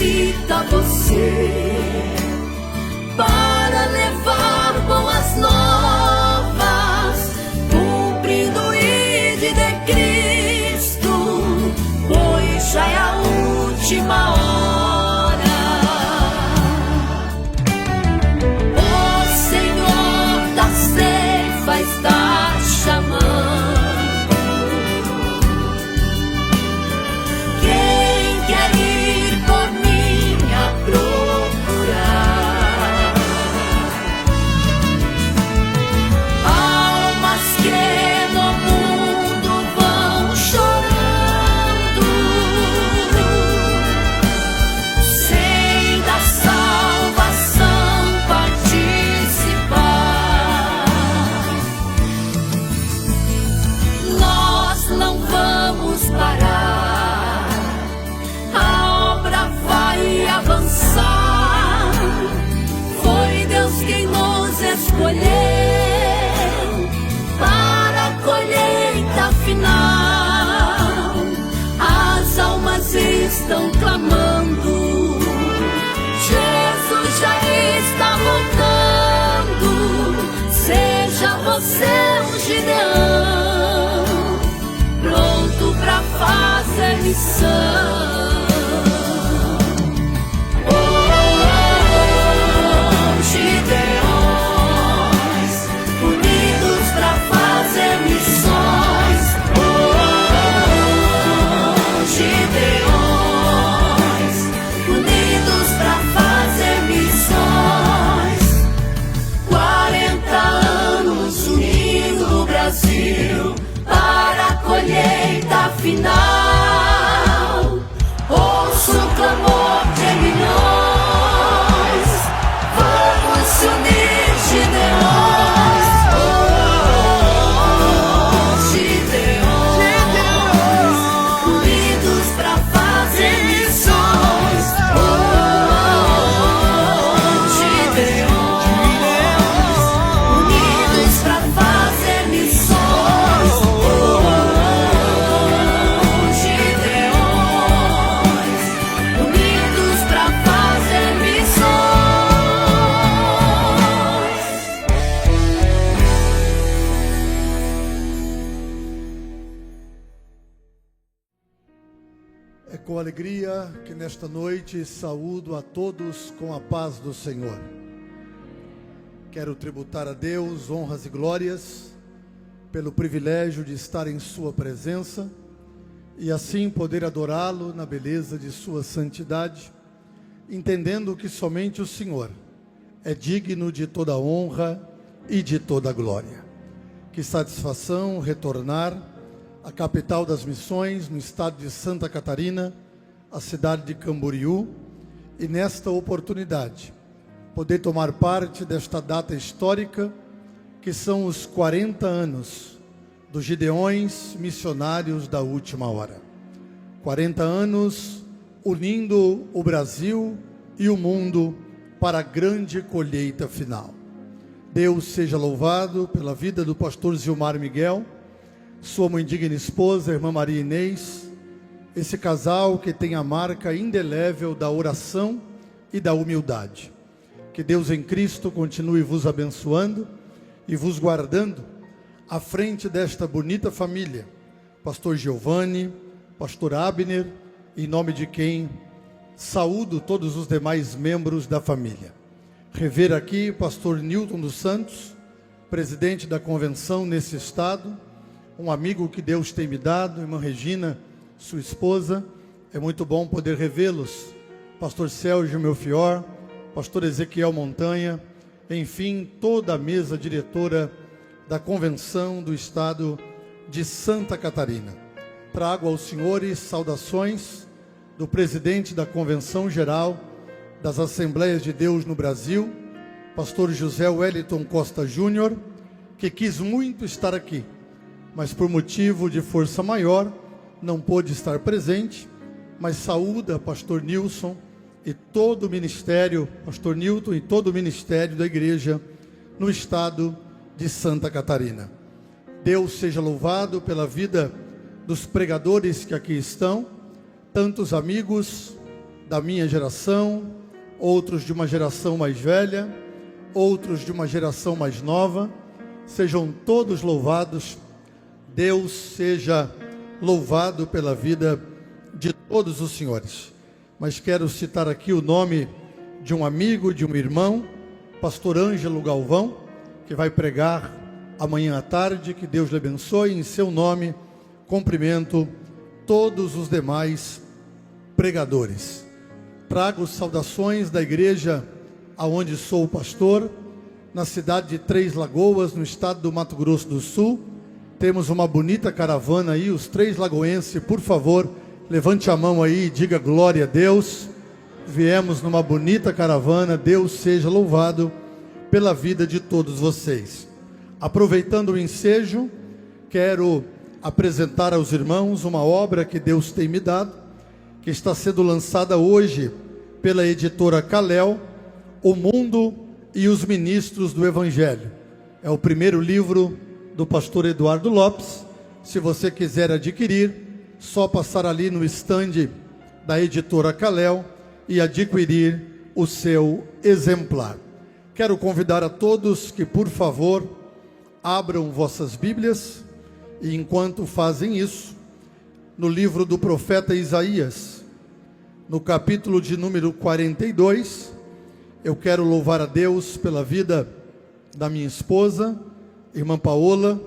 necessita você para levar boas novas, cumprindo o ID de Cristo, pois já é a última hora. Está chamando. Quem quer ir por mim a procurar? Almas que no mundo vão chorando, sem da salvação participar. Não vamos parar, a obra vai avançar. Foi Deus quem nos escolheu para a colheita final. As almas estão clamando, Jesus já está voltando. Seja você um Gideão, pronto pra fazer missão. Oh, Gideões, unidos pra fazer missões. Oh, Gideões, unidos pra fazer missões. 40 anos unindo o Brasil para a colheita final. Ouço o clamor de milhões, vamos se unir, Gideões. Oh, Gideões, unidos pra fazer missões. Oh, Gideões, unidos pra fazer missões. É com alegria que nesta noite saúdo a todos com a paz do Senhor. Quero tributar a Deus honras e glórias pelo privilégio de estar em sua presença e assim poder adorá-lo na beleza de sua santidade, entendendo que somente o Senhor é digno de toda honra e de toda glória. Que satisfação retornar à capital das missões, no estado de Santa Catarina, a cidade de Camboriú, e nesta oportunidade poder tomar parte desta data histórica, que são os 40 anos dos Gideões missionários da última hora. 40 anos unindo o Brasil e o mundo para a grande colheita final. Deus seja louvado pela vida do pastor Zilmar Miguel, sua mãe digna esposa, irmã Maria Inês, esse casal que tem a marca indelével da oração e da humildade. Que Deus em Cristo continue vos abençoando e vos guardando à frente desta bonita família, pastor Giovanni, pastor Abner, em nome de quem saúdo todos os demais membros da família. Rever aqui pastor Newton dos Santos, presidente da convenção nesse estado, um amigo que Deus tem me dado, irmã Regina, sua esposa, é muito bom poder revê-los, pastor Sérgio Melfior, pastor Ezequiel Montanha, enfim, toda a mesa diretora da convenção do estado de Santa Catarina. Trago aos senhores saudações do presidente da Convenção Geral das Assembleias de Deus no Brasil, pastor José Wellington Costa Júnior, que quis muito estar aqui, mas por motivo de força maior, não pôde estar presente, mas saúda pastor Nilson e todo o ministério, pastor Newton e todo o ministério da igreja no estado de Santa Catarina. Deus seja louvado pela vida dos pregadores que aqui estão, tantos amigos da minha geração, outros de uma geração mais velha, outros de uma geração mais nova. Sejam todos louvados. Deus seja louvado pela vida de todos os senhores. Mas quero citar aqui o nome de um amigo, de um irmão, pastor Ângelo Galvão, que vai pregar amanhã à tarde. Que Deus lhe abençoe. Em seu nome, cumprimento todos os demais pregadores. Trago saudações da igreja aonde sou pastor, na cidade de Três Lagoas, no estado do Mato Grosso do Sul. Temos uma bonita caravana aí. Os três lagoenses, por favor, levante a mão aí e diga glória a Deus. Viemos numa bonita caravana. Deus seja louvado pela vida de todos vocês. Aproveitando o ensejo, quero apresentar aos irmãos uma obra que Deus tem me dado, que está sendo lançada hoje pela editora Calel, O Mundo e os Ministros do Evangelho. É o primeiro livro do pastor Eduardo Lopes. Se você quiser adquirir, só passar ali no stand da editora Calel e adquirir o seu exemplar. Quero convidar a todos que, por favor, abram vossas Bíblias, e enquanto fazem isso, no livro do profeta Isaías, no capítulo de número 42, eu quero louvar a Deus pela vida da minha esposa, irmã Paola.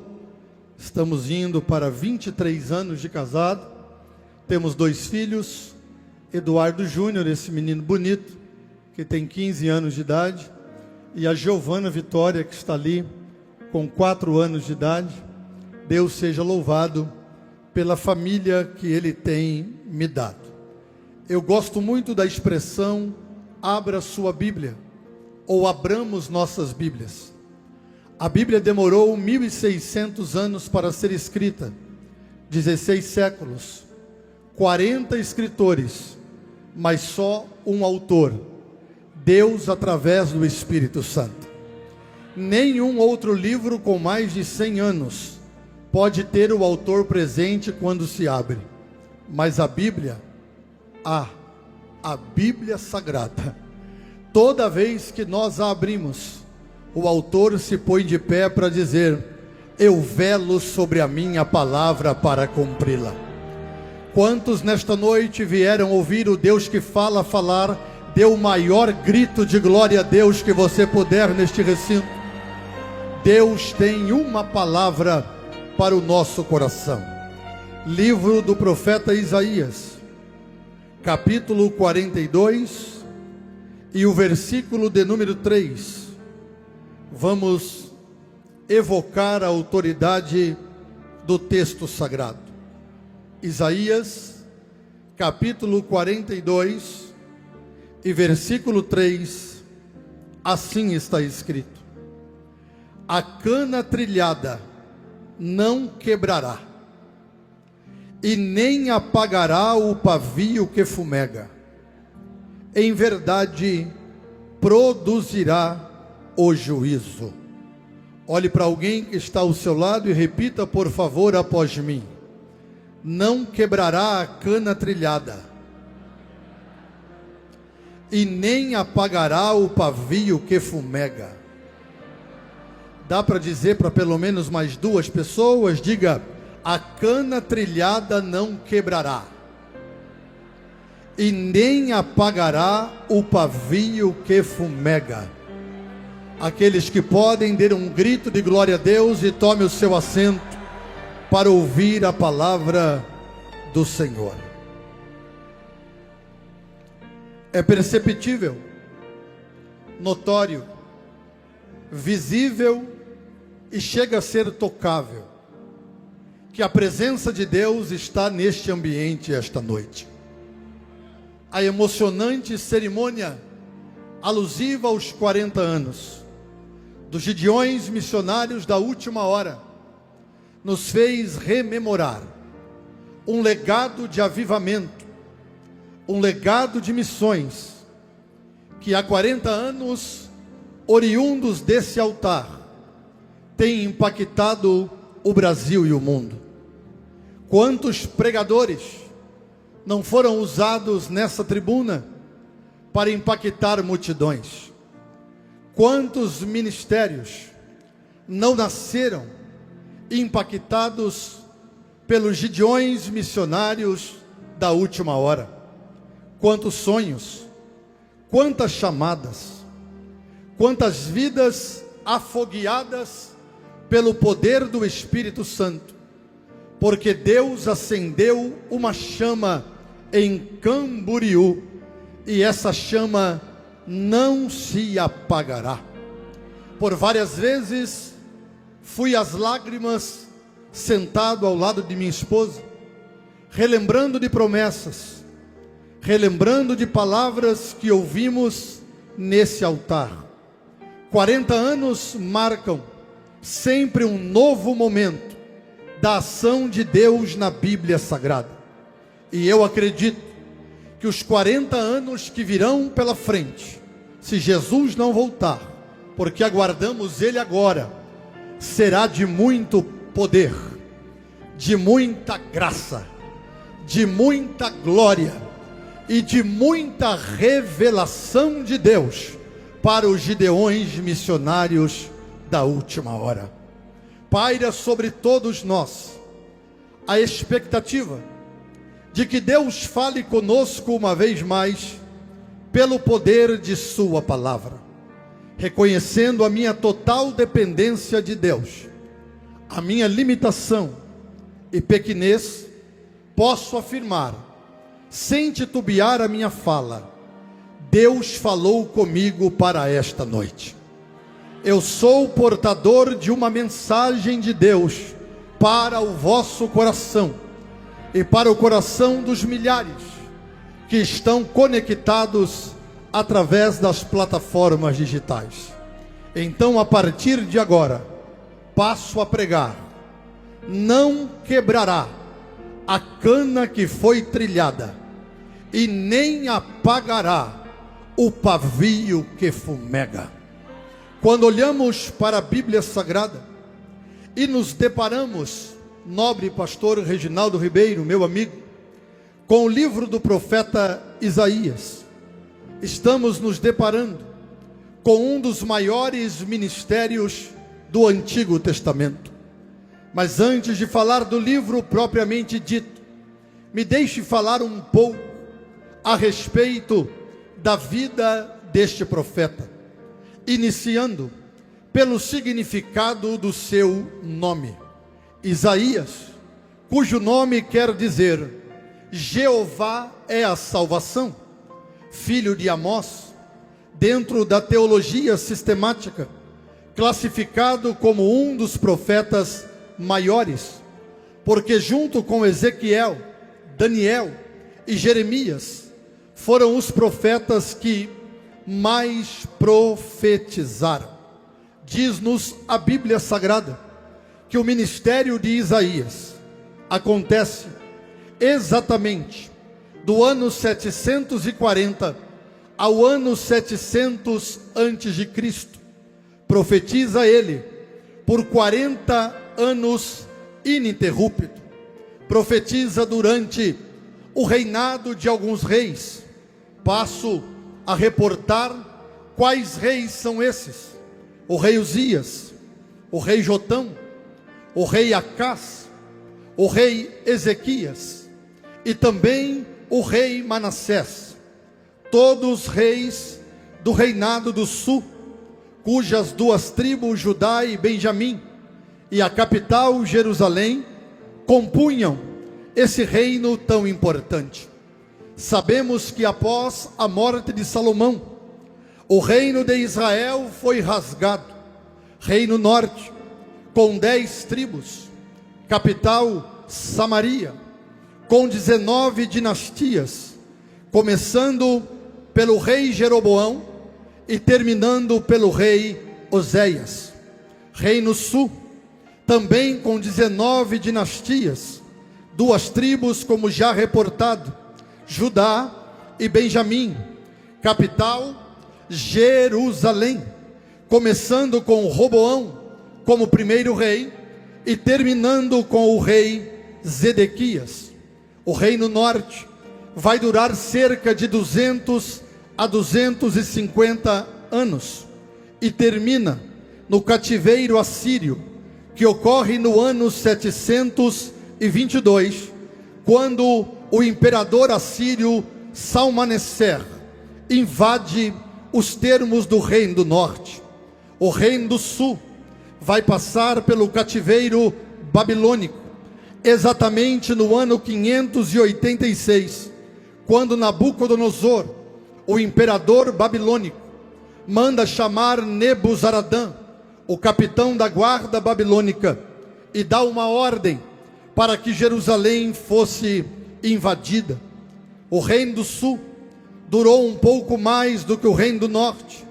Estamos indo para 23 anos de casado, temos 2 filhos, Eduardo Júnior, esse menino bonito, que tem 15 anos de idade, e a Giovana Vitória, que está ali, com 4 anos de idade. Deus seja louvado pela família que Ele tem me dado. Eu gosto muito da expressão, abra sua Bíblia, ou abramos nossas Bíblias. A Bíblia demorou 1.600 anos para ser escrita, 16 séculos, 40 escritores, mas só um autor, Deus através do Espírito Santo. Nenhum outro livro com mais de 100 anos pode ter o autor presente quando se abre, mas a Bíblia, a Bíblia Sagrada, toda vez que nós a abrimos, o autor se põe de pé para dizer: eu velo sobre a minha palavra para cumpri-la. Quantos nesta noite vieram ouvir o Deus que fala, falar? Dê o maior grito de glória a Deus que você puder neste recinto. Deus tem uma palavra para o nosso coração. Livro do profeta Isaías, capítulo 42, e o versículo de número 3. Vamos evocar a autoridade do texto sagrado. Isaías, capítulo 42, e versículo 3, assim está escrito: a cana trilhada não quebrará, e nem apagará o pavio que fumega. Em verdade, produzirá o juízo. Olhe para alguém que está ao seu lado e repita, por favor, após mim: não quebrará a cana trilhada, e nem apagará o pavio que fumega. Dá para dizer para pelo menos mais 2 pessoas? Diga: a cana trilhada não quebrará, e nem apagará o pavio que fumega. Aqueles que podem, dê um grito de glória a Deus e tome o seu assento para ouvir a palavra do Senhor. É perceptível, notório, visível e chega a ser tocável que a presença de Deus está neste ambiente esta noite. A emocionante cerimônia alusiva aos 40 anos dos Gideões missionários da última hora nos fez rememorar um legado de avivamento, um legado de missões que há 40 anos, oriundos desse altar, tem impactado o Brasil e o mundo. Quantos pregadores não foram usados nessa tribuna para impactar multidões. Quantos ministérios não nasceram impactados pelos gideões missionários da última hora? Quantos sonhos, quantas chamadas, quantas vidas afogueadas pelo poder do Espírito Santo, porque Deus acendeu uma chama em Camboriú, e essa chama não se apagará. Por várias vezes fui às lágrimas, sentado ao lado de minha esposa, relembrando de promessas, relembrando de palavras que ouvimos nesse altar. 40 anos marcam sempre um novo momento da ação de Deus na Bíblia Sagrada. E eu acredito que os 40 anos que virão pela frente, se Jesus não voltar, porque aguardamos Ele agora, será de muito poder, de muita graça, de muita glória e de muita revelação de Deus para os gideões missionários da última hora. Paira sobre todos nós a expectativa de que Deus fale conosco uma vez mais, pelo poder de sua palavra, reconhecendo a minha total dependência de Deus, a minha limitação e pequenez, posso afirmar, sem titubear a minha fala: Deus falou comigo para esta noite. Eu sou portador de uma mensagem de Deus para o vosso coração, e para o coração dos milhares que estão conectados através das plataformas digitais. Então, a partir de agora, passo a pregar: não quebrará a cana que foi trilhada, e nem apagará o pavio que fumega. Quando olhamos para a Bíblia Sagrada e nos deparamos, nobre pastor Reginaldo Ribeiro, meu amigo, com o livro do profeta Isaías, estamos nos deparando com um dos maiores ministérios do Antigo Testamento. Mas antes de falar do livro propriamente dito, me deixe falar um pouco a respeito da vida deste profeta, iniciando pelo significado do seu nome. Isaías, cujo nome quer dizer Jeová é a salvação, filho de Amós, dentro da teologia sistemática, classificado como um dos profetas maiores, porque junto com Ezequiel, Daniel e Jeremias, foram os profetas que mais profetizaram. Diz-nos a Bíblia Sagrada que o ministério de Isaías acontece exatamente do ano 740 ao ano 700 antes de Cristo. Profetiza ele por 40 anos ininterrupto. Profetiza durante o reinado de alguns reis. Passo a reportar quais reis são esses: o rei Uzias, o rei Jotão, o rei Acás, o rei Ezequias e também o rei Manassés, todos reis do reinado do sul, cujas duas tribos, Judá e Benjamim, e a capital, Jerusalém, compunham esse reino tão importante. Sabemos que após a morte de Salomão, o reino de Israel foi rasgado. Reino norte, com 10 tribos, capital Samaria, com 19 dinastias, começando pelo rei Jeroboão e terminando pelo rei Oséias. Reino sul, também com 19 dinastias, 2 tribos, como já reportado, Judá e Benjamim, capital Jerusalém, começando com Roboão como primeiro rei e terminando com o rei Zedequias. O reino norte vai durar cerca de 200 há 250 anos e termina no cativeiro assírio, que ocorre no ano 722, quando o imperador assírio Salmaneser invade os termos do Reino do Norte. O Reino do Sul vai passar pelo cativeiro babilônico, exatamente no ano 586, quando Nabucodonosor, o imperador babilônico, manda chamar Nebuzaradã, o capitão da guarda babilônica, e dá uma ordem para que Jerusalém fosse invadida. O Reino do Sul durou um pouco mais do que o Reino do Norte,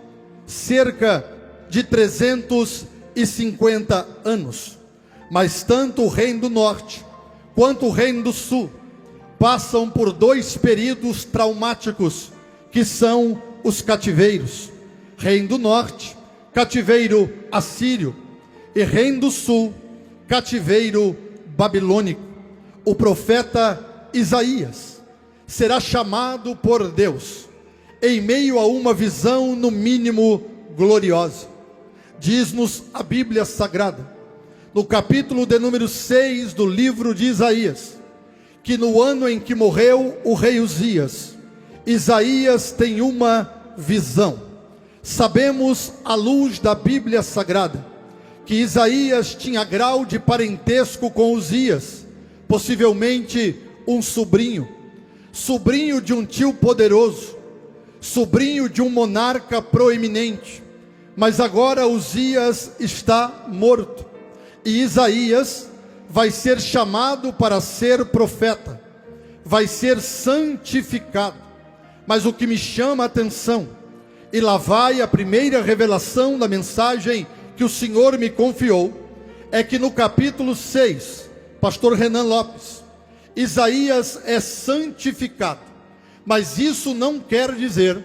cerca de 350 anos. Mas tanto o Reino do Norte quanto o Reino do Sul passam por dois períodos traumáticos, que são os cativeiros. Reino do Norte, cativeiro assírio, e Reino do Sul, cativeiro babilônico. O profeta Isaías será chamado por Deus em meio a uma visão no mínimo gloriosa. Diz-nos a Bíblia Sagrada, no capítulo de número 6 do livro de Isaías, que no ano em que morreu o rei Uzias, Isaías tem uma visão. Sabemos, à luz da Bíblia Sagrada, que Isaías tinha grau de parentesco com Uzias, possivelmente um sobrinho de um tio poderoso, sobrinho de um monarca proeminente. Mas agora Uzias está morto, e Isaías vai ser chamado para ser profeta, vai ser santificado. Mas o que me chama a atenção, e lá vai a primeira revelação da mensagem que o Senhor me confiou, é que no capítulo 6, pastor Renan Lopes, Isaías é santificado, mas isso não quer dizer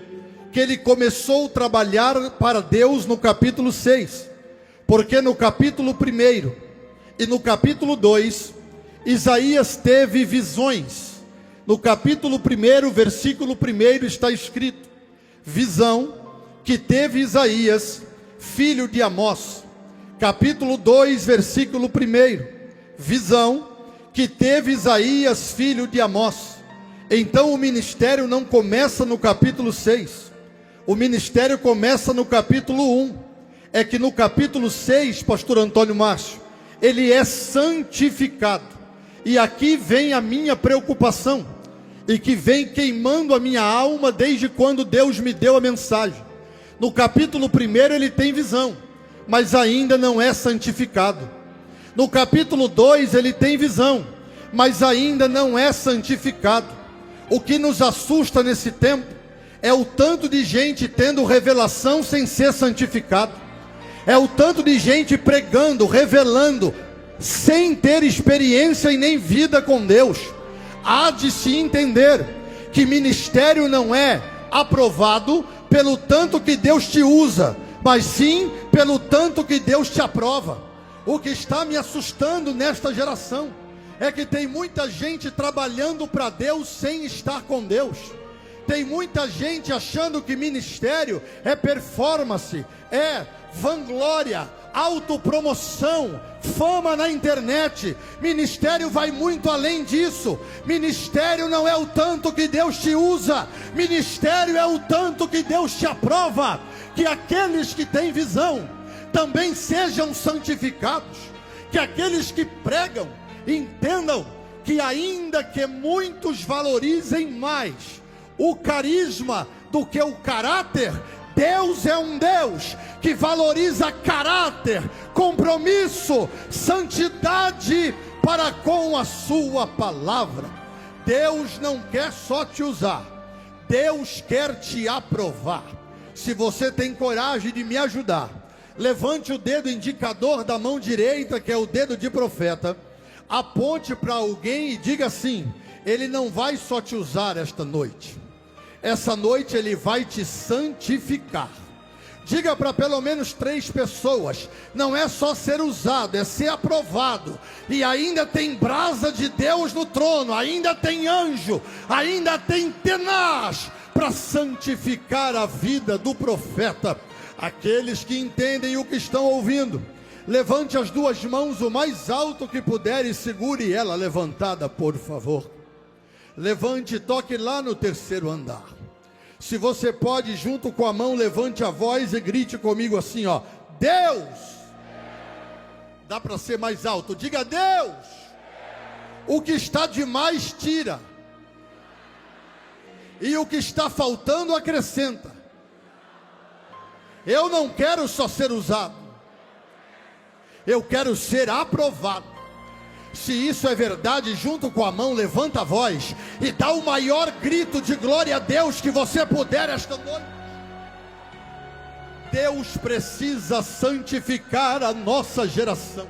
que ele começou a trabalhar para Deus no capítulo 6, porque no capítulo 1 e no capítulo 2, Isaías teve visões. No capítulo 1, versículo 1 está escrito: visão que teve Isaías, filho de Amós. Capítulo 2, versículo 1, visão que teve Isaías, filho de Amós. Então o ministério não começa no capítulo 6, o ministério começa no capítulo 1. É que no capítulo 6, pastor Antônio Márcio, ele é santificado. E aqui vem a minha preocupação, e que vem queimando a minha alma desde quando Deus me deu a mensagem. No capítulo 1 ele tem visão, mas ainda não é santificado. No capítulo 2 ele tem visão, mas ainda não é santificado. O que nos assusta nesse tempo é o tanto de gente tendo revelação sem ser santificado. É o tanto de gente pregando, revelando, sem ter experiência e nem vida com Deus. Há de se entender que ministério não é aprovado pelo tanto que Deus te usa, mas sim pelo tanto que Deus te aprova. O que está me assustando nesta geração é que tem muita gente trabalhando para Deus sem estar com Deus. Tem muita gente achando que ministério é performance, é vanglória, autopromoção, fama na internet. Ministério vai muito além disso. Ministério não é o tanto que Deus te usa, ministério é o tanto que Deus te aprova. Que aqueles que têm visão também sejam santificados, que aqueles que pregam entendam que ainda que muitos valorizem mais o carisma do que o caráter, Deus é um Deus que valoriza caráter, compromisso, santidade para com a sua palavra. Deus não quer só te usar, Deus quer te aprovar. Se você tem coragem de me ajudar, levante o dedo indicador da mão direita, que é o dedo de profeta, aponte para alguém e diga assim: ele não vai só te usar esta noite, essa noite ele vai te santificar. Diga para pelo menos 3 pessoas: não é só ser usado, é ser aprovado. E ainda tem brasa de Deus no trono, ainda tem anjo, ainda tem tenaz para santificar a vida do profeta. Aqueles que entendem o que estão ouvindo, levante as duas mãos o mais alto que puder e segure ela levantada, por favor. Levante e toque lá no terceiro andar. Se você pode, junto com a mão, levante a voz e grite comigo assim, ó: Deus! Dá para ser mais alto, diga: Deus! O que está demais tira, e o que está faltando acrescenta. Eu não quero só ser usado, eu quero ser aprovado. Se isso é verdade, junto com a mão, levanta a voz e dá o maior grito de glória a Deus que você puder esta noite. Deus precisa santificar a nossa geração.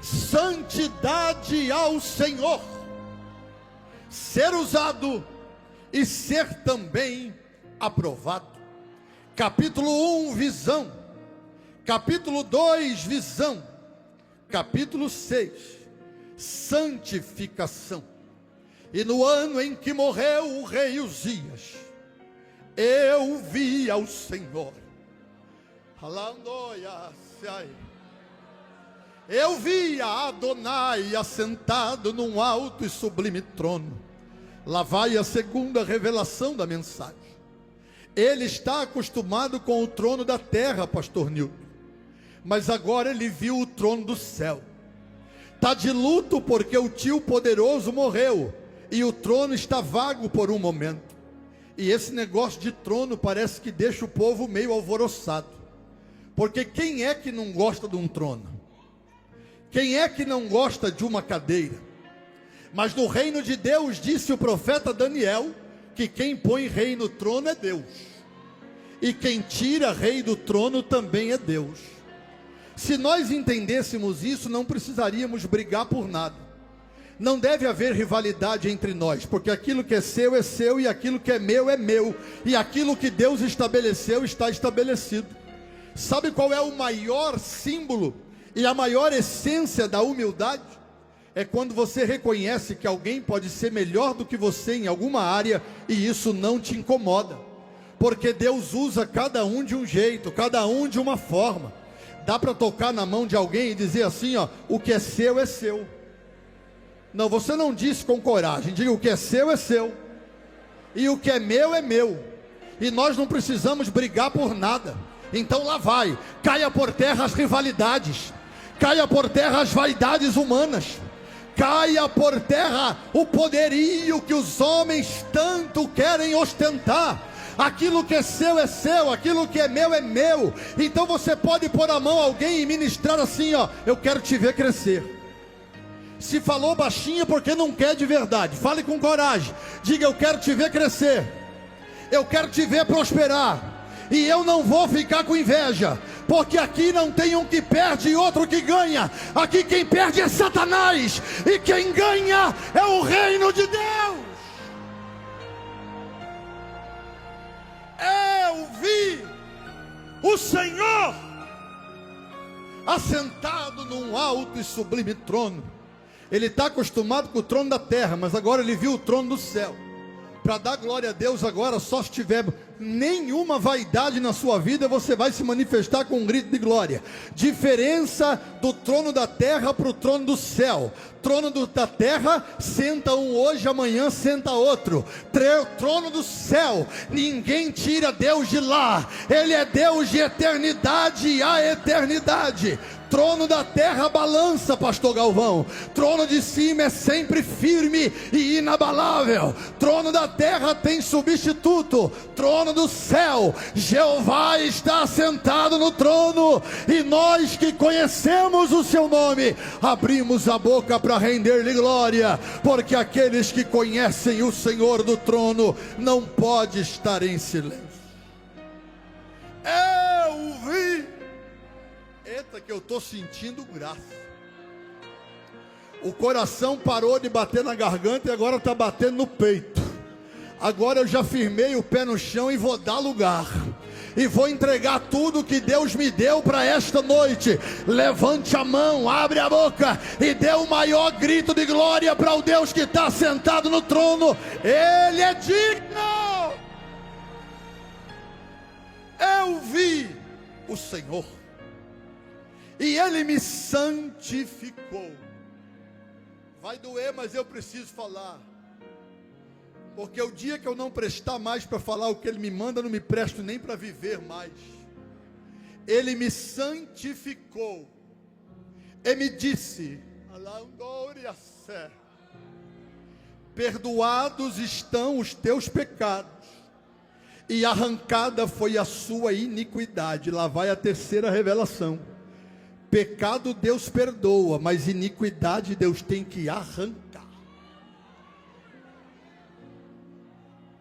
Santidade ao Senhor. Ser usado e ser também aprovado. Capítulo 1, visão. Capítulo 2, visão. Capítulo 6, santificação. E no ano em que morreu o rei Uzias, eu vi ao Senhor. Eu vi a Adonai assentado num alto e sublime trono. Lá vai a segunda revelação da mensagem. Ele está acostumado com o trono da terra, pastor Nilton, mas agora ele viu o trono do céu. Está de luto porque o tio poderoso morreu e o trono está vago por um momento. E esse negócio de trono parece que deixa o povo meio alvoroçado, porque quem é que não gosta de um trono? Quem é que não gosta de uma cadeira? Mas no reino de Deus, disse o profeta Daniel, que quem põe rei no trono é Deus, e quem tira rei do trono também é Deus. Se nós entendêssemos isso, não precisaríamos brigar por nada. Não deve haver rivalidade entre nós, porque aquilo que é seu, e aquilo que é, meu, e aquilo que Deus estabeleceu, está estabelecido. Sabe qual é o maior símbolo e a maior essência da humildade? É quando você reconhece que alguém pode ser melhor do que você em alguma área, e isso não te incomoda, porque Deus usa cada um de um jeito, cada um de uma forma. Dá para tocar na mão de alguém e dizer assim, ó: o que é seu é seu. Não, você não disse com coragem. Diga: o que é seu, e o que é meu. E nós não precisamos brigar por nada. Então lá vai, caia por terra as rivalidades, caia por terra as vaidades humanas, caia por terra o poderio que os homens tanto querem ostentar. Aquilo que é seu, aquilo que é meu. Então você pode pôr a mão a alguém e ministrar assim, ó: eu quero te ver crescer. Se falou baixinho porque não quer de verdade, fale com coragem. Diga: eu quero te ver crescer, eu quero te ver prosperar, e eu não vou ficar com inveja, porque aqui não tem um que perde e outro que ganha. Aqui quem perde é Satanás, e quem ganha é o reino de Deus. Eu vi o Senhor assentado num alto e sublime trono. Ele está acostumado com o trono da terra, mas agora ele viu o trono do céu. Para dar glória a Deus agora, só se tiver nenhuma vaidade na sua vida, você vai se manifestar com um grito de glória. Diferença do trono da terra para o trono do céu. Trono da terra, senta um hoje, amanhã senta outro. Trono do céu, ninguém tira Deus de lá. Ele é Deus de eternidade a eternidade. Trono da terra balança, pastor Galvão. Trono de cima é sempre firme e inabalável. Trono da terra tem substituto. Trono do céu, Jeová está assentado no trono, e nós que conhecemos o seu nome, abrimos a boca para render-lhe glória, porque aqueles que conhecem o Senhor do trono não pode estar em silêncio. Eu vi. Eita, que eu estou sentindo graça. O coração parou de bater na garganta e agora está batendo no peito. Agora eu já firmei o pé no chão e vou dar lugar. e vou entregar tudo que Deus me deu para esta noite. Levante a mão, abre a boca e dê o maior grito de glória para o Deus que está sentado no trono. Ele é digno. Eu vi o Senhor e Ele me santificou. Vai doer, mas eu preciso falar, porque o dia que eu não prestar mais para falar o que Ele me manda, não me presto nem para viver mais. Ele me santificou e me disse: perdoados estão os teus pecados, e arrancada foi a sua iniquidade. Lá vai a terceira revelação. Pecado Deus perdoa, mas iniquidade Deus tem que arrancar.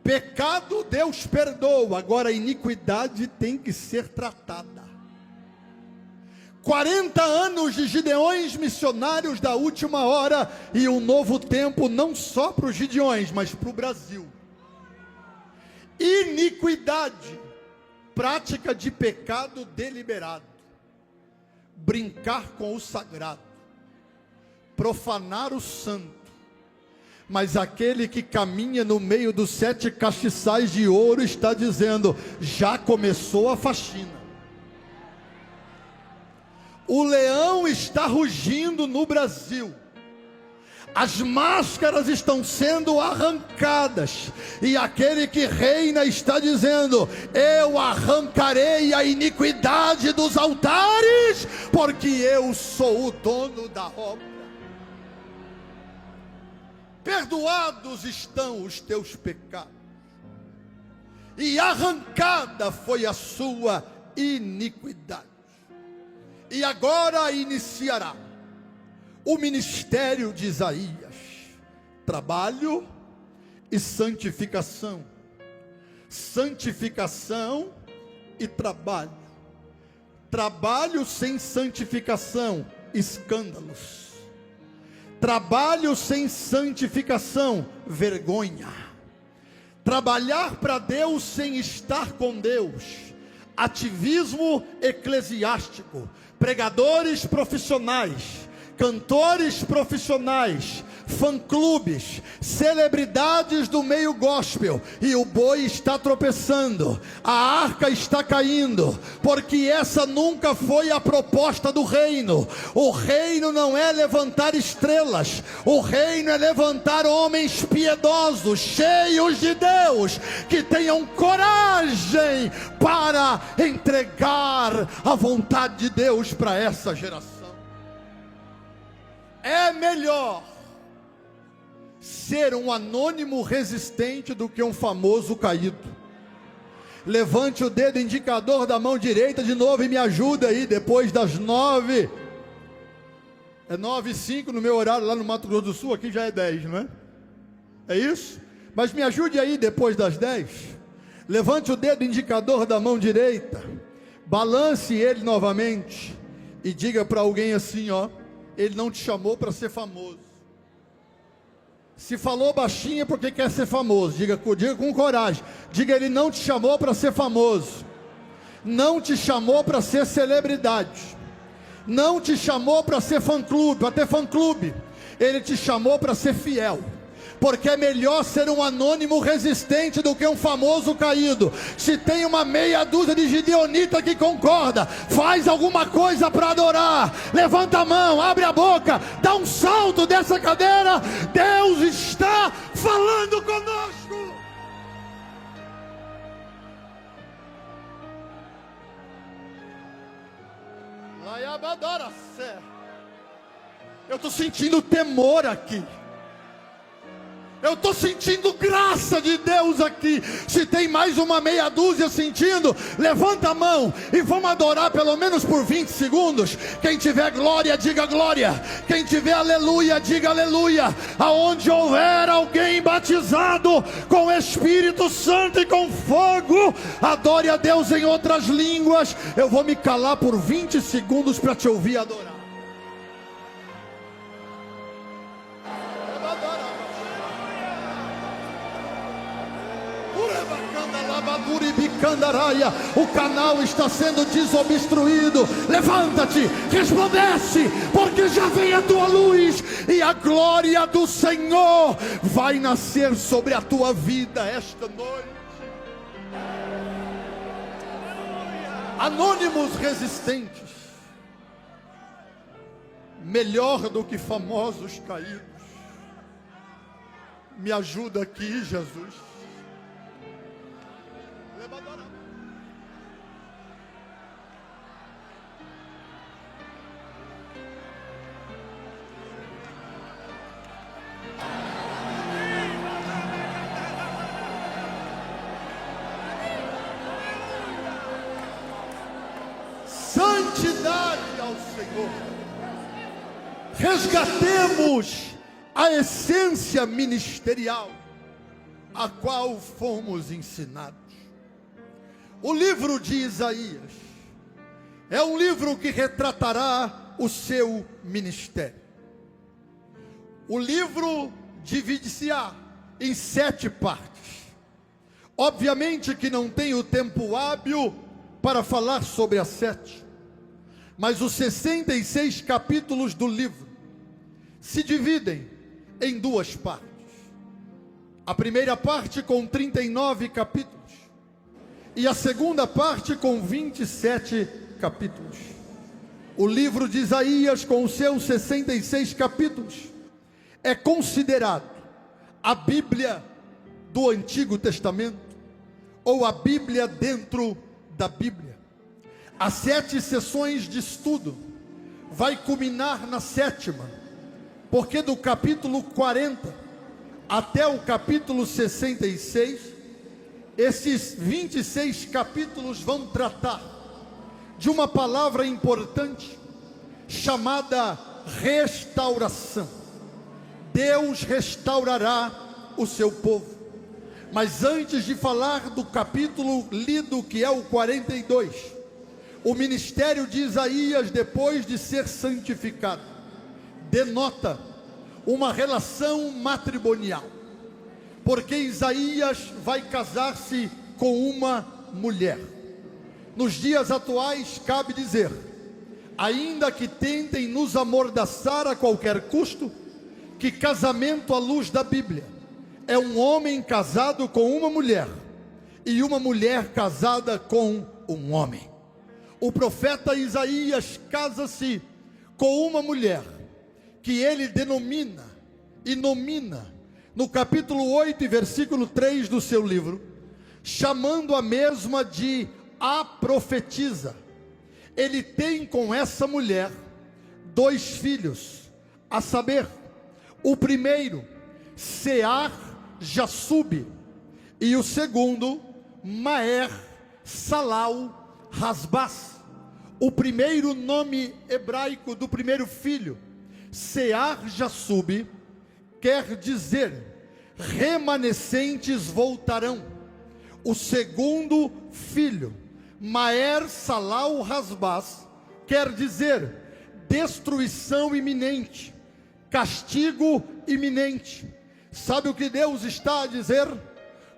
Pecado Deus perdoa, agora a iniquidade tem que ser tratada. 40 anos de Gideões missionários da última hora, e um novo tempo não só para os Gideões, mas para o Brasil. Iniquidade, prática de pecado deliberado, brincar com o sagrado, profanar o santo. Mas aquele que caminha no meio dos 7 castiçais de ouro está dizendo: já começou a faxina. O leão está rugindo no Brasil. As máscaras estão sendo arrancadas, e aquele que reina está dizendo: eu arrancarei a iniquidade dos altares, porque eu sou o dono da obra. Perdoados estão os teus pecados, e arrancada foi a sua iniquidade. E agora iniciará o ministério de Isaías: trabalho e santificação, santificação e trabalho. Trabalho sem santificação, escândalos. Trabalho sem santificação, vergonha. Trabalhar para Deus sem estar com Deus, ativismo eclesiástico. Pregadores profissionais, cantores profissionais, fã-clubes, celebridades do meio gospel, e o boi está tropeçando, a arca está caindo, porque essa nunca foi a proposta do reino. O reino não é levantar estrelas, o reino é levantar homens piedosos, cheios de Deus, que tenham coragem para entregar a vontade de Deus para essa geração. É melhor ser um anônimo resistente do que um famoso caído. Levante o dedo indicador da mão direita de novo e me ajuda aí, depois das 9. É 9h05 no meu horário lá no Mato Grosso do Sul, aqui já é 10, não é? É isso? Mas me ajude aí depois das 10. Levante o dedo indicador da mão direita, balance ele novamente e diga para alguém assim, ó: Ele não te chamou para ser famoso. Se falou baixinho é porque quer ser famoso. Diga com coragem. Diga: Ele não te chamou para ser famoso. Não te chamou para ser celebridade. Não te chamou para ser fã-clube, para ter fã-clube. Ele te chamou para ser fiel. Porque é melhor ser um anônimo resistente do que um famoso caído. Se tem uma meia dúzia de gideonita que concorda, faz alguma coisa para adorar. Levanta a mão, abre a boca, dá um salto dessa cadeira. Deus está falando conosco. Eu estou sentindo temor aqui. Eu estou sentindo graça de Deus aqui. Se tem mais uma meia dúzia sentindo, levanta a mão e vamos adorar pelo menos por 20 segundos. Quem tiver glória, diga glória. Quem tiver aleluia, diga aleluia. Aonde houver alguém batizado com Espírito Santo e com fogo, adore a Deus em outras línguas. Eu vou me calar por 20 segundos para te ouvir adorar. O canal está sendo desobstruído. Levanta-te, resplandece, porque já vem a tua luz e a glória do Senhor vai nascer sobre a tua vida esta noite. Anônimos resistentes, melhor do que famosos caídos. Me ajuda aqui, Jesus. Santidade ao Senhor. Resgatemos a essência ministerial a qual fomos ensinados. O livro de Isaías é um livro que retratará o seu ministério. O livro divide-se-á em 7 partes. Obviamente que não tenho tempo hábil para falar sobre as 7, mas os 66 capítulos do livro se dividem em 2 partes. A primeira parte com 39 capítulos e a segunda parte com 27 capítulos. O livro de Isaías, com os seus 66 capítulos, é considerado a Bíblia do Antigo Testamento, ou a Bíblia dentro da Bíblia. As 7 sessões de estudo vai culminar na 7ª, porque do capítulo 40 até o capítulo 66, esses 26 capítulos vão tratar de uma palavra importante chamada restauração. Deus restaurará o seu povo. Mas antes de falar do capítulo lido, que é o 42, o ministério de Isaías, depois de ser santificado, denota uma relação matrimonial, porque Isaías vai casar-se com uma mulher. Nos dias atuais, cabe dizer, ainda que tentem nos amordaçar a qualquer custo, que casamento à luz da Bíblia é um homem casado com uma mulher e uma mulher casada com um homem. O profeta Isaías casa-se com uma mulher que ele denomina e nomina no capítulo 8 e versículo 3 do seu livro, chamando a mesma de a profetisa. Ele tem com essa mulher 2 filhos, a saber, o primeiro, Sear-Jasub, e o segundo, Maer-Salal-Hasbaz. O primeiro nome hebraico do primeiro filho, Sear-Jasub, quer dizer, remanescentes voltarão. O segundo filho, Maer-Salal-Hasbaz, quer dizer, destruição iminente, castigo iminente. Sabe o que Deus está a dizer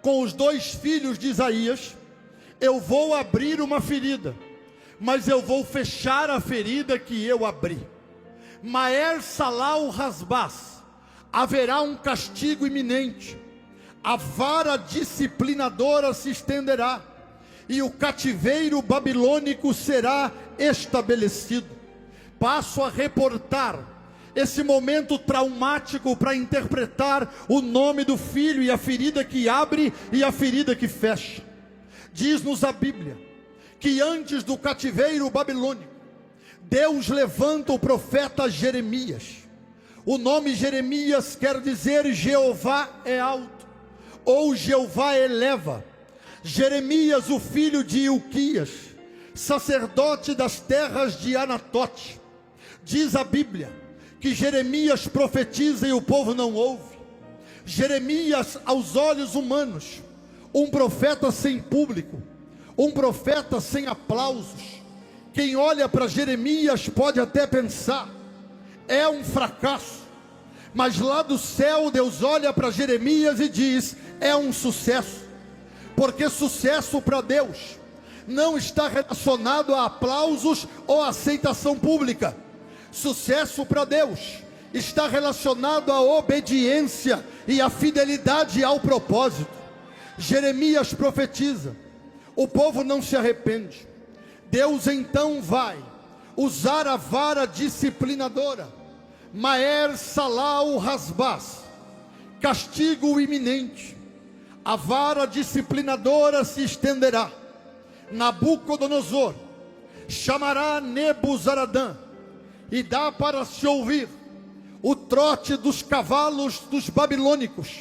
com os 2 filhos de Isaías? Eu vou abrir uma ferida, mas eu vou fechar a ferida que eu abri. Maer-Salal-Hasbaz, haverá um castigo iminente, a vara disciplinadora se estenderá, e o cativeiro babilônico será estabelecido. Passo a reportar esse momento traumático para interpretar o nome do filho e a ferida que abre e a ferida que fecha. Diz-nos a Bíblia que antes do cativeiro babilônico, Deus levanta o profeta Jeremias. O nome Jeremias quer dizer Jeová é alto, ou Jeová eleva. Jeremias, o filho de Ilquias, sacerdote das terras de Anatote. Diz a Bíblia que Jeremias profetiza e o povo não ouve. Jeremias, aos olhos humanos, um profeta sem público, um profeta sem aplausos. Quem olha para Jeremias pode até pensar, é um fracasso, mas lá do céu Deus olha para Jeremias e diz, é um sucesso, porque sucesso para Deus não está relacionado a aplausos ou aceitação pública. Sucesso para Deus está relacionado à obediência e à fidelidade ao propósito. Jeremias profetiza: o povo não se arrepende. Deus então vai usar a vara disciplinadora, Maer Salau Rasbaz, castigo iminente. A vara disciplinadora se estenderá. Nabucodonosor chamará Nebuzaradã, e dá para se ouvir o trote dos cavalos dos babilônicos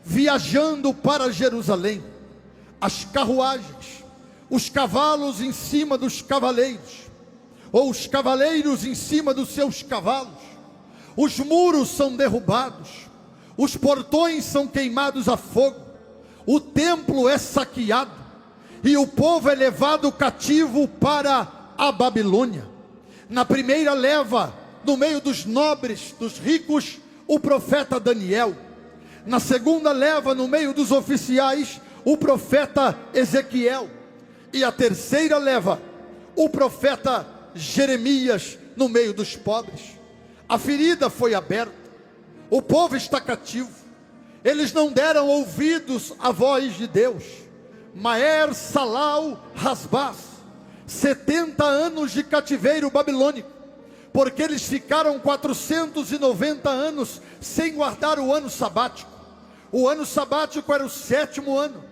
viajando para Jerusalém, as carruagens, os cavalos em cima dos cavaleiros, ou os cavaleiros em cima dos seus cavalos. Os muros são derrubados, os portões são queimados a fogo, o templo é saqueado, e o povo é levado cativo para a Babilônia. Na primeira leva, no meio dos nobres, dos ricos, o profeta Daniel. Na segunda leva, no meio dos oficiais, o profeta Ezequiel. E a terceira leva, o profeta Jeremias, no meio dos pobres. A ferida foi aberta, o povo está cativo. Eles não deram ouvidos à voz de Deus. Maer Salau Rasbaz, 70 anos de cativeiro babilônico, porque eles ficaram 490 anos sem guardar o ano sabático. O ano sabático era o 7º ano.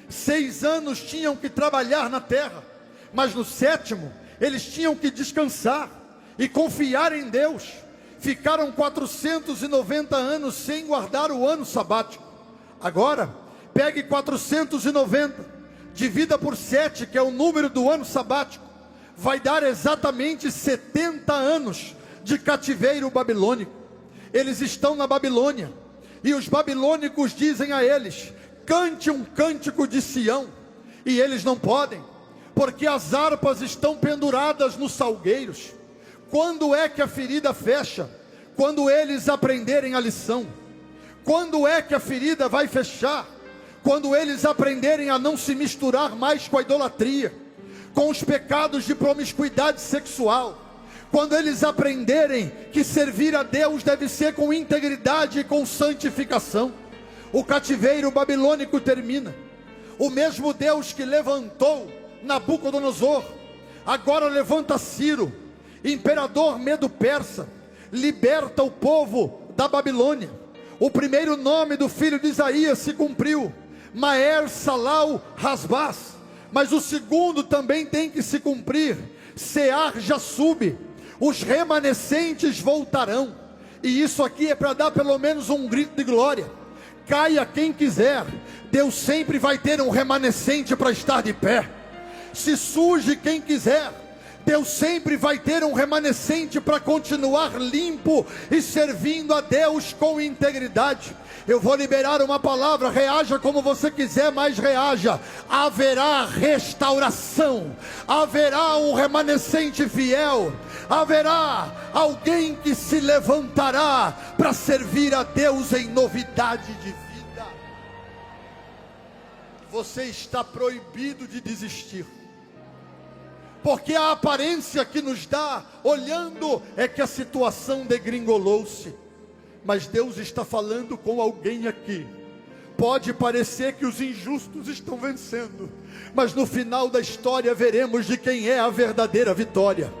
6 anos tinham que trabalhar na terra, mas no 7º eles tinham que descansar e confiar em Deus. Ficaram 490 anos sem guardar o ano sabático. Agora, pegue 490, divida por 7, que é o número do ano sabático, vai dar exatamente 70 anos de cativeiro babilônico. Eles estão na Babilônia, e os babilônicos dizem a eles: cante um cântico de Sião, e eles não podem, porque as harpas estão penduradas nos salgueiros. Quando é que a ferida fecha? Quando eles aprenderem a lição. Quando é que a ferida vai fechar? Quando eles aprenderem a não se misturar mais com a idolatria, com os pecados de promiscuidade sexual. Quando eles aprenderem que servir a Deus deve ser com integridade e com santificação. O cativeiro babilônico termina. O mesmo Deus que levantou Nabucodonosor, agora levanta Ciro, imperador medo-persa, liberta o povo da Babilônia. O primeiro nome do filho de Isaías se cumpriu, Maer Salau Rasbaz, mas o segundo também tem que se cumprir, Sear Jassub. Os remanescentes voltarão, e isso aqui é para dar pelo menos um grito de glória. Caia quem quiser, Deus sempre vai ter um remanescente para estar de pé. Se suje quem quiser, Deus sempre vai ter um remanescente para continuar limpo e servindo a Deus com integridade. Eu vou liberar uma palavra, reaja como você quiser, mas reaja. Haverá restauração, haverá um remanescente fiel, haverá alguém que se levantará para servir a Deus em novidade de vida. Você está proibido de desistir, porque a aparência que nos dá, olhando, é que a situação degringolou-se. Mas Deus está falando com alguém aqui. Pode parecer que os injustos estão vencendo, mas no final da história veremos de quem é a verdadeira vitória.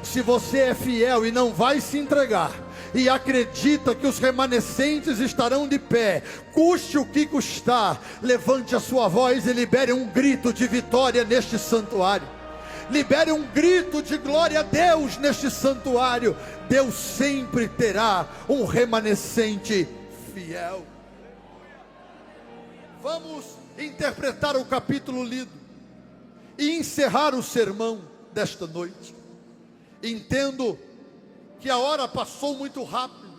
Se você é fiel e não vai se entregar, e acredita que os remanescentes estarão de pé, custe o que custar, levante a sua voz e libere um grito de vitória neste santuário. Libere um grito de glória a Deus neste santuário. Deus sempre terá um remanescente fiel. Vamos interpretar o capítulo lido e encerrar o sermão desta noite. Entendo que a hora passou muito rápido,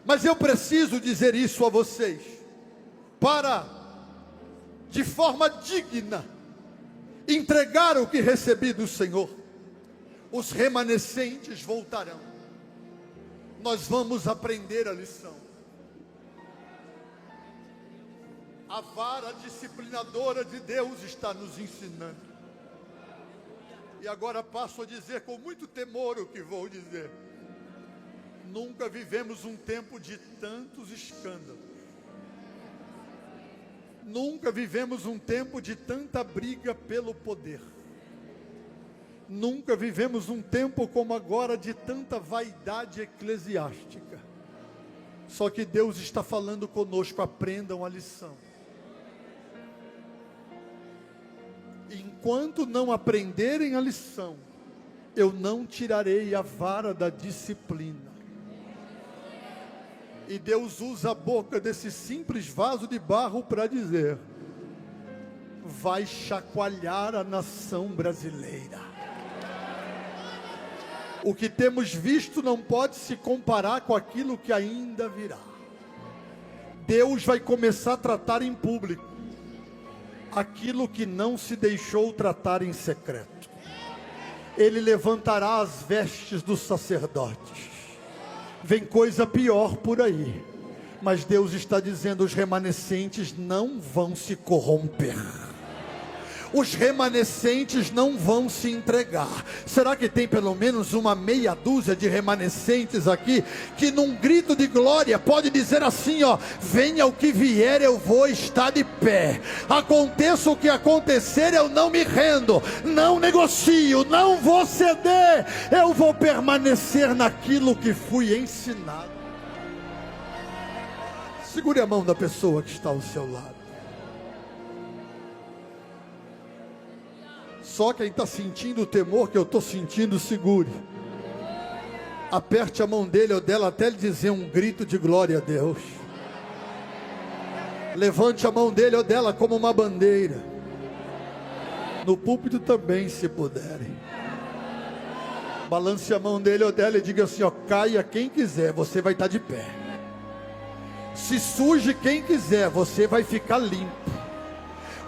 mas eu preciso dizer isso a vocês, para, de forma digna, entregar o que recebi do Senhor. Os remanescentes voltarão. Nós vamos aprender a lição. A vara disciplinadora de Deus está nos ensinando. E agora passo a dizer com muito temor o que vou dizer. Nunca vivemos um tempo de tantos escândalos. Nunca vivemos um tempo de tanta briga pelo poder. Nunca vivemos um tempo como agora de tanta vaidade eclesiástica. Só que Deus está falando conosco, aprendam a lição. Enquanto não aprenderem a lição, eu não tirarei a vara da disciplina. E Deus usa a boca desse simples vaso de barro para dizer: vai chacoalhar a nação brasileira. O que temos visto não pode se comparar com aquilo que ainda virá. Deus vai começar a tratar em público aquilo que não se deixou tratar em secreto. Ele levantará as vestes dos sacerdotes. Vem coisa pior por aí, mas Deus está dizendo: os remanescentes não vão se corromper. Os remanescentes não vão se entregar. Será que tem pelo menos uma meia dúzia de remanescentes aqui, que num grito de glória pode dizer assim, ó: venha o que vier, eu vou estar de pé. Aconteça o que acontecer, eu não me rendo, não negocio, não vou ceder. Eu vou permanecer naquilo que fui ensinado. Segure a mão da pessoa que está ao seu lado. Só quem está sentindo o temor que eu estou sentindo, segure. Aperte a mão dele ou dela até ele dizer um grito de glória a Deus. Levante a mão dele ou dela como uma bandeira. No púlpito também, se puderem. Balance a mão dele ou dela e diga assim, ó: caia quem quiser, você vai estar de pé. Se suje quem quiser, você vai ficar limpo.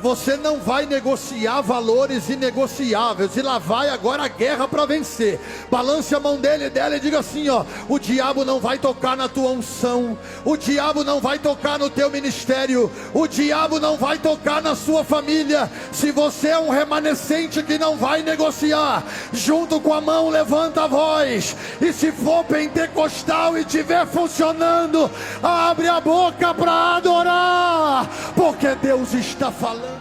Você não vai negociar valores inegociáveis. E lá vai agora a guerra para vencer. Balance a mão dele e dela e diga assim, ó: o diabo não vai tocar na tua unção. O diabo não vai tocar no teu ministério. O diabo não vai tocar na sua família. Se você é um remanescente que não vai negociar, junto com a mão levanta a voz. E se for pentecostal e estiver funcionando, abre a boca para adorar, porque Deus está falando.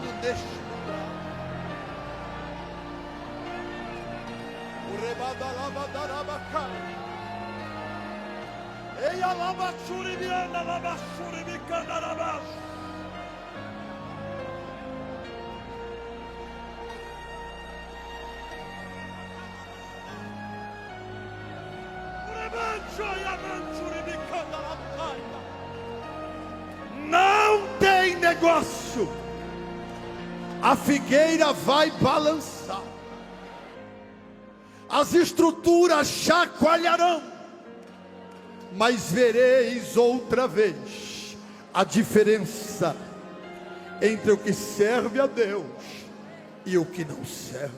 Não tem negócio. A figueira vai balançar, as estruturas chacoalharão, mas vereis outra vez a diferença entre o que serve a Deus e o que não serve.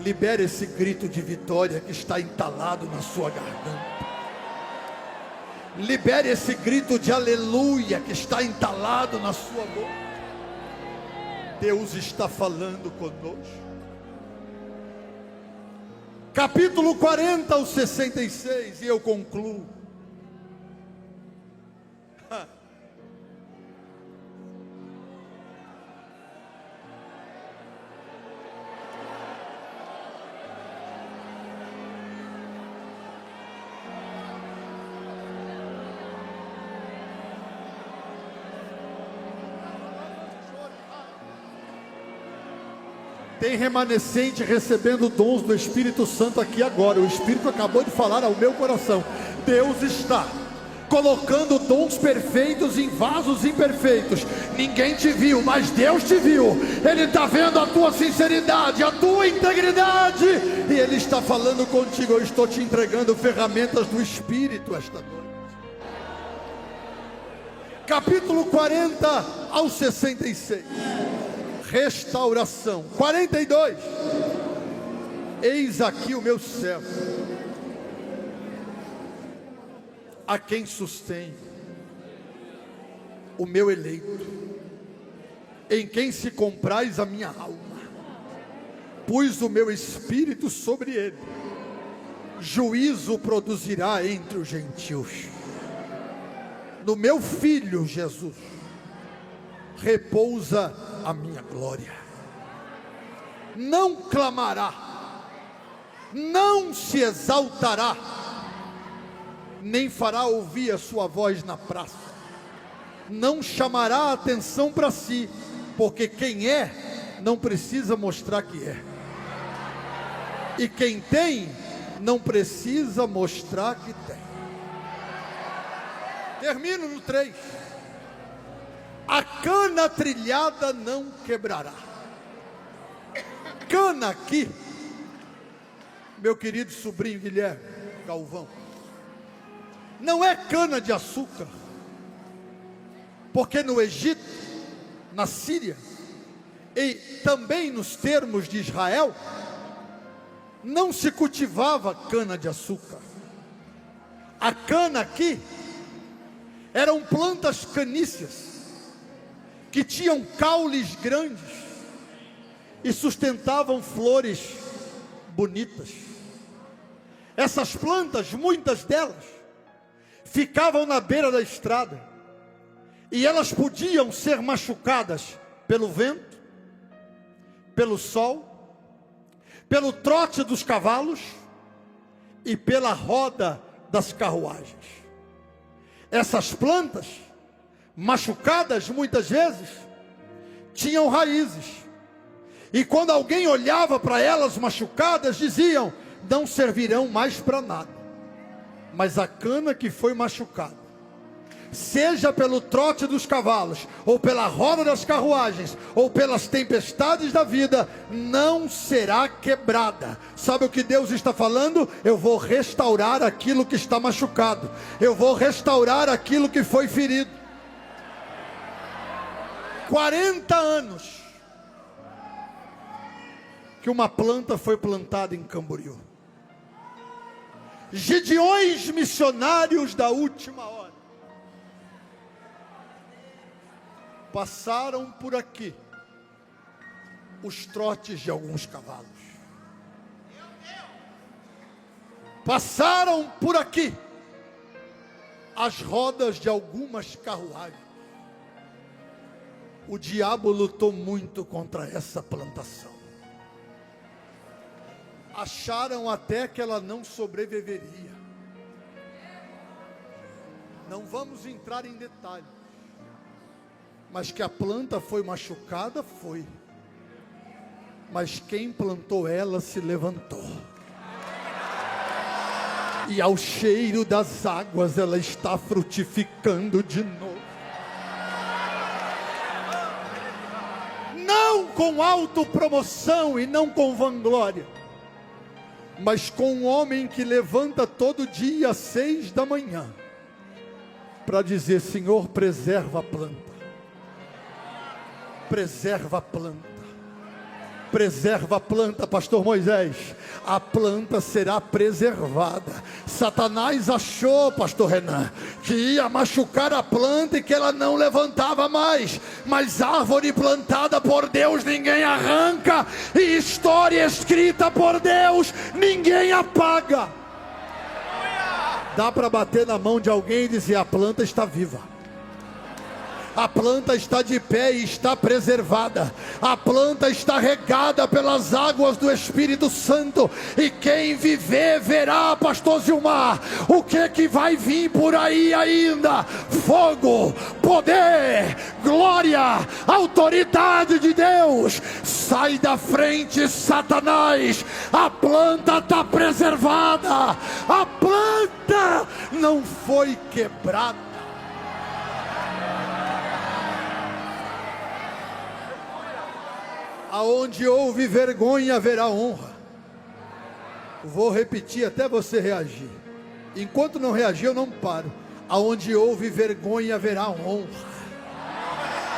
Libere esse grito de vitória que está entalado na sua garganta. Libere esse grito de aleluia que está entalado na sua boca. Deus está falando conosco. Capítulo 40 ao 66, e eu concluo. Tem remanescente recebendo dons do Espírito Santo aqui agora. O Espírito acabou de falar ao meu coração. Deus está colocando dons perfeitos em vasos imperfeitos. Ninguém te viu, mas Deus te viu. Ele está vendo a tua sinceridade, a tua integridade, e Ele está falando contigo. Eu estou te entregando ferramentas do Espírito esta noite. Capítulo 40 ao 66. Restauração. 42. Eis aqui o meu servo, a quem sustém, o meu eleito, em quem se compraz a minha alma. Pus o meu espírito sobre ele, juízo produzirá entre os gentios. No meu filho Jesus repousa a minha glória. Não clamará, não se exaltará, nem fará ouvir a sua voz na praça, não chamará a atenção para si, porque quem é, não precisa mostrar que é, e quem tem, não precisa mostrar que tem. Termino no 3. A cana trilhada não quebrará. Cana aqui, meu querido sobrinho Guilherme Galvão, não é cana de açúcar, porque no Egito, na Síria e também nos termos de Israel, não se cultivava cana de açúcar. A cana aqui eram plantas caníceas que tinham caules grandes e sustentavam flores bonitas. Essas plantas, muitas delas, ficavam na beira da estrada, e elas podiam ser machucadas pelo vento, pelo sol, pelo trote dos cavalos e pela roda das carruagens. Essas plantas, machucadas muitas vezes, tinham raízes, e quando alguém olhava para elas machucadas, diziam: não servirão mais para nada. Mas a cana que foi machucada, seja pelo trote dos cavalos, ou pela roda das carruagens, ou pelas tempestades da vida, não será quebrada. Sabe o que Deus está falando? Eu vou restaurar aquilo que está machucado, eu vou restaurar aquilo que foi ferido. 40 anos que uma planta foi plantada em Camboriú. Gideões missionários da última hora passaram por aqui os trotes de alguns cavalos, passaram por aqui as rodas de algumas carruagens. O diabo lutou muito contra essa plantação. Acharam até que ela não sobreviveria. Não vamos entrar em detalhes, mas que a planta foi machucada, foi. Mas quem plantou ela se levantou, e ao cheiro das águas ela está frutificando de novo. Não com autopromoção e não com vanglória, mas com um homem que levanta todo dia às 6 da manhã para dizer: Senhor, preserva a planta, preserva a planta, preserva a planta. Pastor Moisés, a planta será preservada. Satanás achou, pastor Renan, que ia machucar a planta e que ela não levantava mais, mas árvore plantada por Deus ninguém arranca, e história escrita por Deus ninguém apaga. Dá para bater na mão de alguém e dizer: a planta está viva, a planta está de pé e está preservada, a planta está regada pelas águas do Espírito Santo, e quem viver verá, pastor Zilmar, o que vai vir por aí ainda: fogo, poder, glória, autoridade de Deus. Sai da frente, Satanás, a planta está preservada, a planta não foi quebrada. Aonde houve vergonha, haverá honra. Vou repetir até você reagir. Enquanto não reagir, eu não paro. Aonde houve vergonha, haverá honra.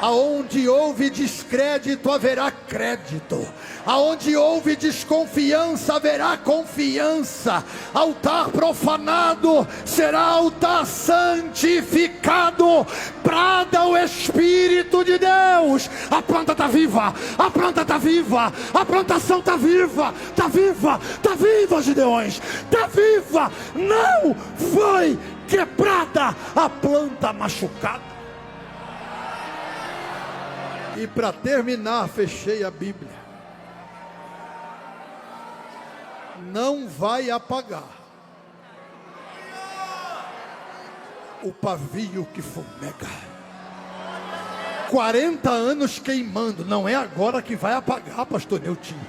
Aonde houve descrédito, haverá crédito. Aonde houve desconfiança, haverá confiança. Altar profanado será altar santificado. Brada o Espírito de Deus. A planta está viva, a planta está viva, a plantação está viva, está viva, está viva, Gideões, está viva. Não foi quebrada a planta machucada. E para terminar, fechei a Bíblia. Não vai apagar o pavio que fumega. 40 anos queimando, não é agora que vai apagar, pastor Neutinho.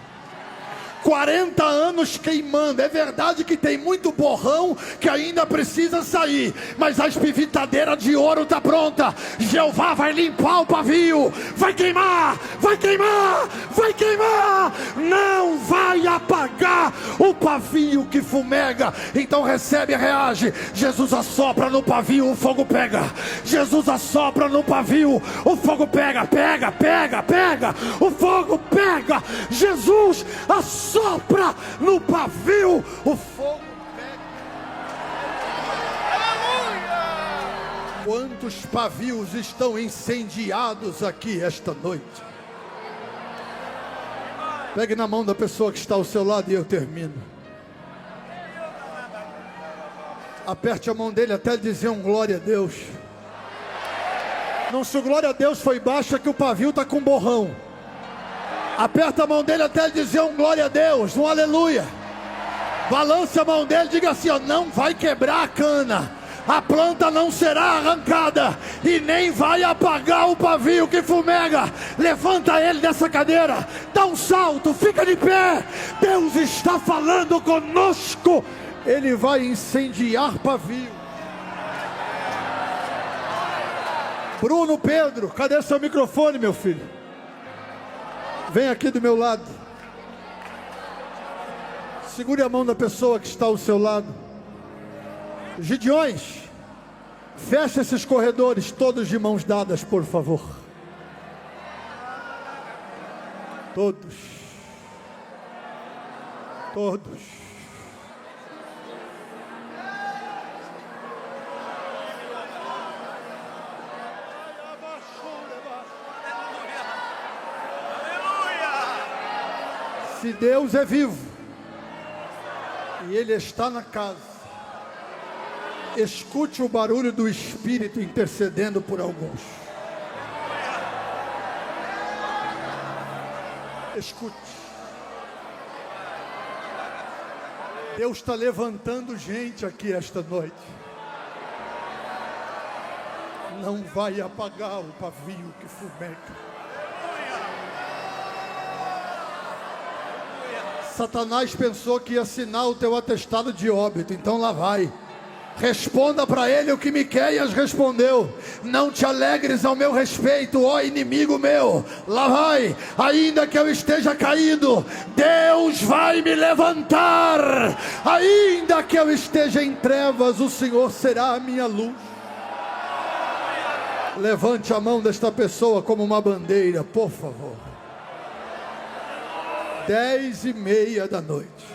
40 anos queimando. É verdade que tem muito borrão que ainda precisa sair, mas a espivitadeira de ouro está pronta. Jeová vai limpar o pavio. Vai queimar, vai queimar, vai queimar. Não vai apagar o pavio que fumega. Então recebe e reage. Jesus assopra no pavio, o fogo pega. Jesus assopra no pavio, o fogo pega. Pega, pega, pega. O fogo pega. Jesus assopra no pavio, o fogo pega. Quantos pavios estão incendiados aqui esta noite? Pegue na mão da pessoa que está ao seu lado e eu termino. Aperte a mão dele até dizer um glória a Deus. Não, se o glória a Deus foi baixo, é que o pavio está com borrão. Aperta a mão dele até ele dizer um glória a Deus, um aleluia. Balance a mão dele, diga assim, ó, não vai quebrar a cana, a planta não será arrancada e nem vai apagar o pavio que fumega. Levanta ele dessa cadeira, dá um salto, fica de pé. Deus está falando conosco. Ele vai incendiar pavio. Bruno Pedro, cadê seu microfone, meu filho? Vem aqui do meu lado. Segure a mão da pessoa que está ao seu lado. Gideões, feche esses corredores todos de mãos dadas, por favor. Todos. Todos. Se Deus é vivo e Ele está na casa, escute o barulho do Espírito intercedendo por alguns. Escute. Deus está levantando gente aqui esta noite. Não vai apagar o pavio que fumega. Satanás pensou que ia assinar o teu atestado de óbito, então lá vai. Responda para ele o que Miqueias respondeu. Não te alegres ao meu respeito, ó inimigo meu. Lá vai, ainda que eu esteja caído, Deus vai me levantar. Ainda que eu esteja em trevas, o Senhor será a minha luz. Levante a mão desta pessoa como uma bandeira, por favor. 10:30 da noite.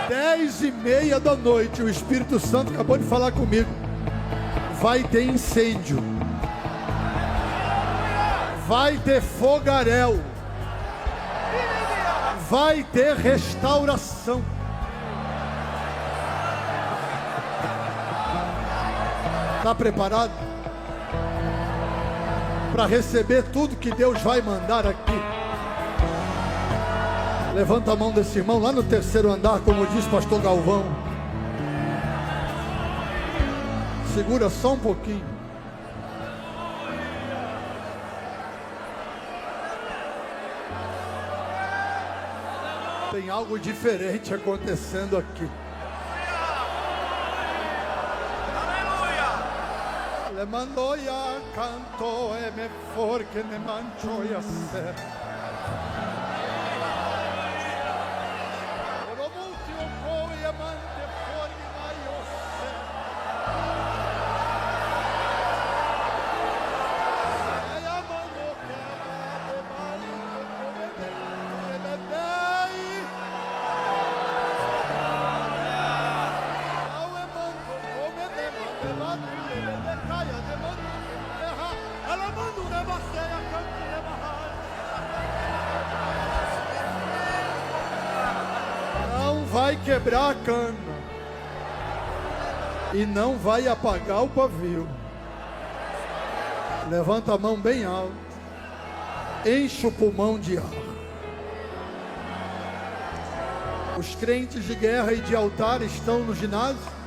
Dez e meia da noite, o Espírito Santo acabou de falar comigo. Vai ter incêndio, vai ter fogaréu, vai ter restauração. Está preparado para receber tudo que Deus vai mandar aqui? Levanta a mão desse irmão lá no terceiro andar, como diz pastor Galvão. Segura só um pouquinho. Tem algo diferente acontecendo aqui. Le mandoia canto e me for que ne manchoia ser. Olo multio coi amante for che maio ser. E amando che amate mali come me dai. Au amando come me mali me caia de mando. Ela manda uma bacia cantina bahar. Não vai quebrar a cana e não vai apagar o pavio. Levanta a mão bem alto, enche o pulmão de ar. Os crentes de guerra e de altar estão no ginásio.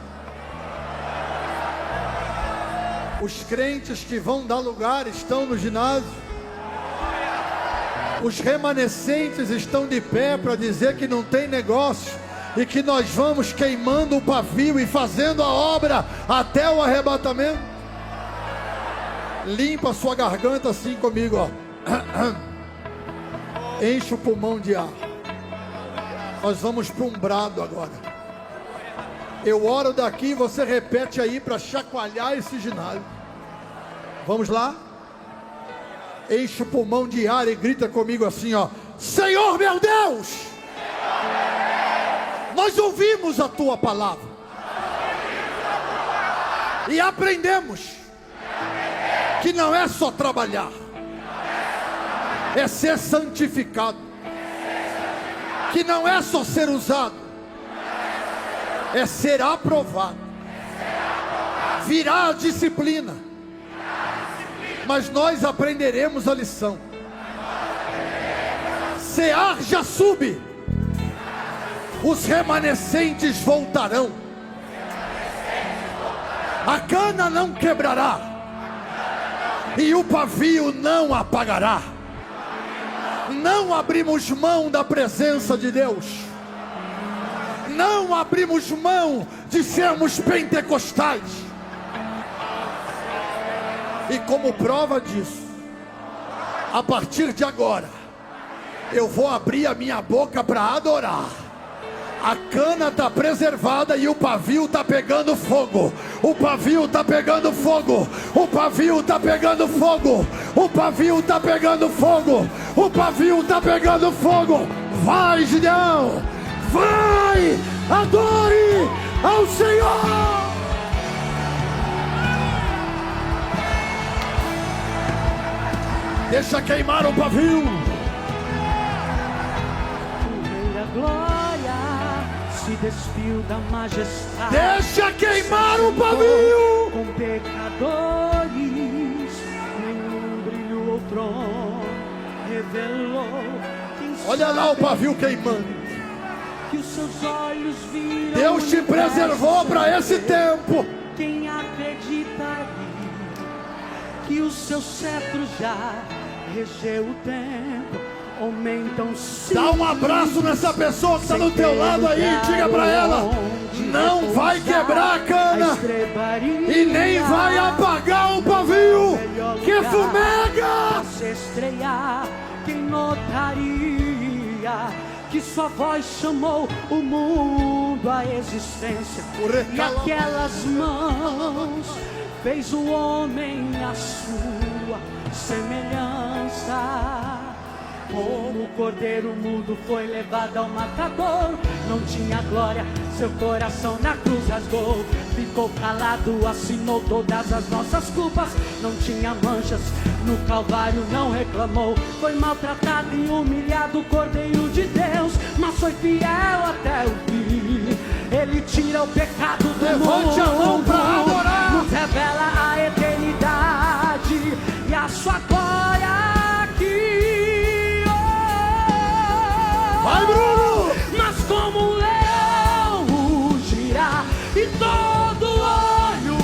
Os crentes que vão dar lugar estão no ginásio. Os remanescentes estão de pé para dizer que não tem negócio e que nós vamos queimando o pavio e fazendo a obra até o arrebatamento. Limpa a sua garganta assim comigo, ó. Enche o pulmão de ar. Nós vamos para um brado agora. Eu oro daqui, você repete aí para chacoalhar esse ginásio. Vamos lá? Enche o pulmão de ar e grita comigo assim, ó. Senhor meu Deus! Nós ouvimos a tua palavra. E aprendemos que não é só trabalhar, é ser santificado. Que não é só ser usado, é ser aprovado. Virá a disciplina, mas nós aprenderemos a lição. Sear já sube, os remanescentes voltarão. A cana não quebrará e o pavio não apagará. Não abrimos mão da presença de Deus. Não abrimos mão de sermos pentecostais. E como prova disso, a partir de agora, eu vou abrir a minha boca para adorar. A cana está preservada e o pavio está pegando fogo. O pavio está pegando fogo. O pavio está pegando fogo. O pavio está pegando fogo. O pavio está pegando fogo. Vai, Gideão! Vai! Adore ao Senhor! Deixa queimar o pavio. O Rei da Glória se despiu da majestade. Deixa queimar o pavio. Com pecadores, nenhum brilho ou trono revelou. Olha lá o pavio queimando. Que os seus olhos viram. Deus te preservou para esse tempo. Quem acreditaria que o seu cetro já regeu o tempo? Homem tão simples. Dá um abraço nessa pessoa que está do teu lado aí. Diga para ela: não vai quebrar a cana e nem vai apagar o pavio. Que fumega! Se estrear, quem notaria que sua voz chamou o mundo à existência? E aquelas mãos fez o homem à sua semelhança. Como o cordeiro mudo foi levado ao matador, não tinha glória, seu coração na cruz rasgou. Ficou calado, assinou todas as nossas culpas. Não tinha manchas, no Calvário não reclamou. Foi maltratado e humilhado, o Cordeiro de Deus, mas foi fiel até o fim. Ele tira o pecado do mundo. Levante a mão para adorar. Nos revela a eternidade e a sua glória aqui. Vai, Bruno! Mas como um leão rugirá e todo olho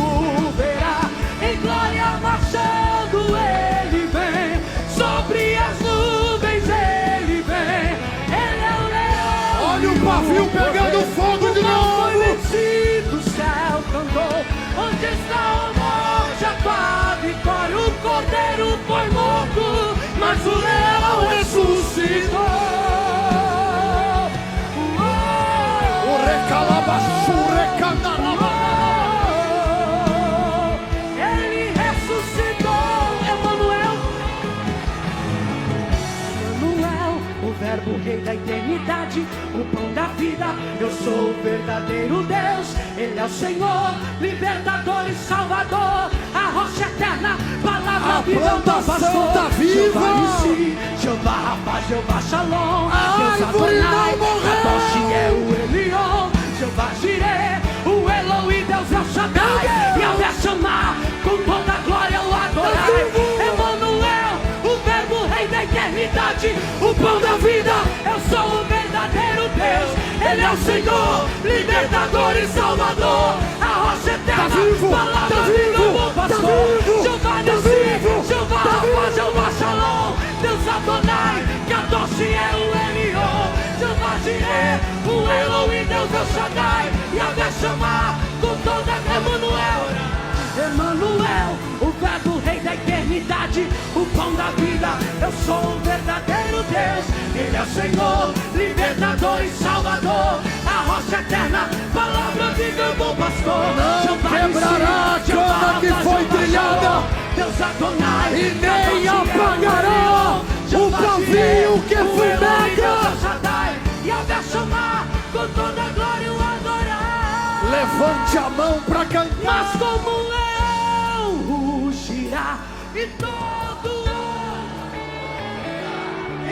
verá, em glória marchando ele vem, sobre as nuvens ele vem. Ele é o leão pavio pegando fogo de O mal novo. foi vencido, o céu cantou. Onde está a morte, a tua vitória? O cordeiro foi morto, mas o leão ressuscitou. O recalabaçu, recanalaba. Ele ressuscitou, Emanuel. Emanuel, o verbo rei da eternidade, o pão da vida. Eu sou o verdadeiro Deus. Ele é o Senhor, libertador e salvador, a rocha eterna, palavra A viva, plantação tá viva. Jeová Nissi, Jeová Rafa, Jeová Shalom, A Deus árvore Adonai, não morreu. Kadosh é o Elion, Jeová Jireh, o Elohim, Deus El Shaddai, e ao me chamar, com toda a glória eu adorai. Emanuel, o verbo rei da eternidade, o pão da vida, eu sou o verdadeiro Deus. Ele é o Senhor, libertador e salvador, a rocha eterna, vivo, palavra tá viva, vivo, bom pastor. tá vivo, Jeová tá Nissi, vivo, Jeová tá Rafa, vivo. Jeová Shalom, Deus Adonai, Kadosh é o Elion, Jeová Jireh, o Elohim, Deus El Shaddai, e a me chamar com toda a Emanuel. Emanuel, o verbo rei da eternidade, o pão da vida, eu sou o verdadeiro Deus. Ele é o Senhor, libertador e salvador, a rocha eterna, palavra viva, bom pastor. Não Jeová quebrará Nissi, a cana Jeová que Rafa, foi Jeová trilhada, Shalom, Deus Adonai, e nem Kadosh é o apagará Elion, o Jeová pavio Jireh, que o Elohim, fumega. Deus El Shaddai, e ao me chamar com toda a glória eu adorar. Levante a mão para cantar. Mas como um leão rugirá e todo homem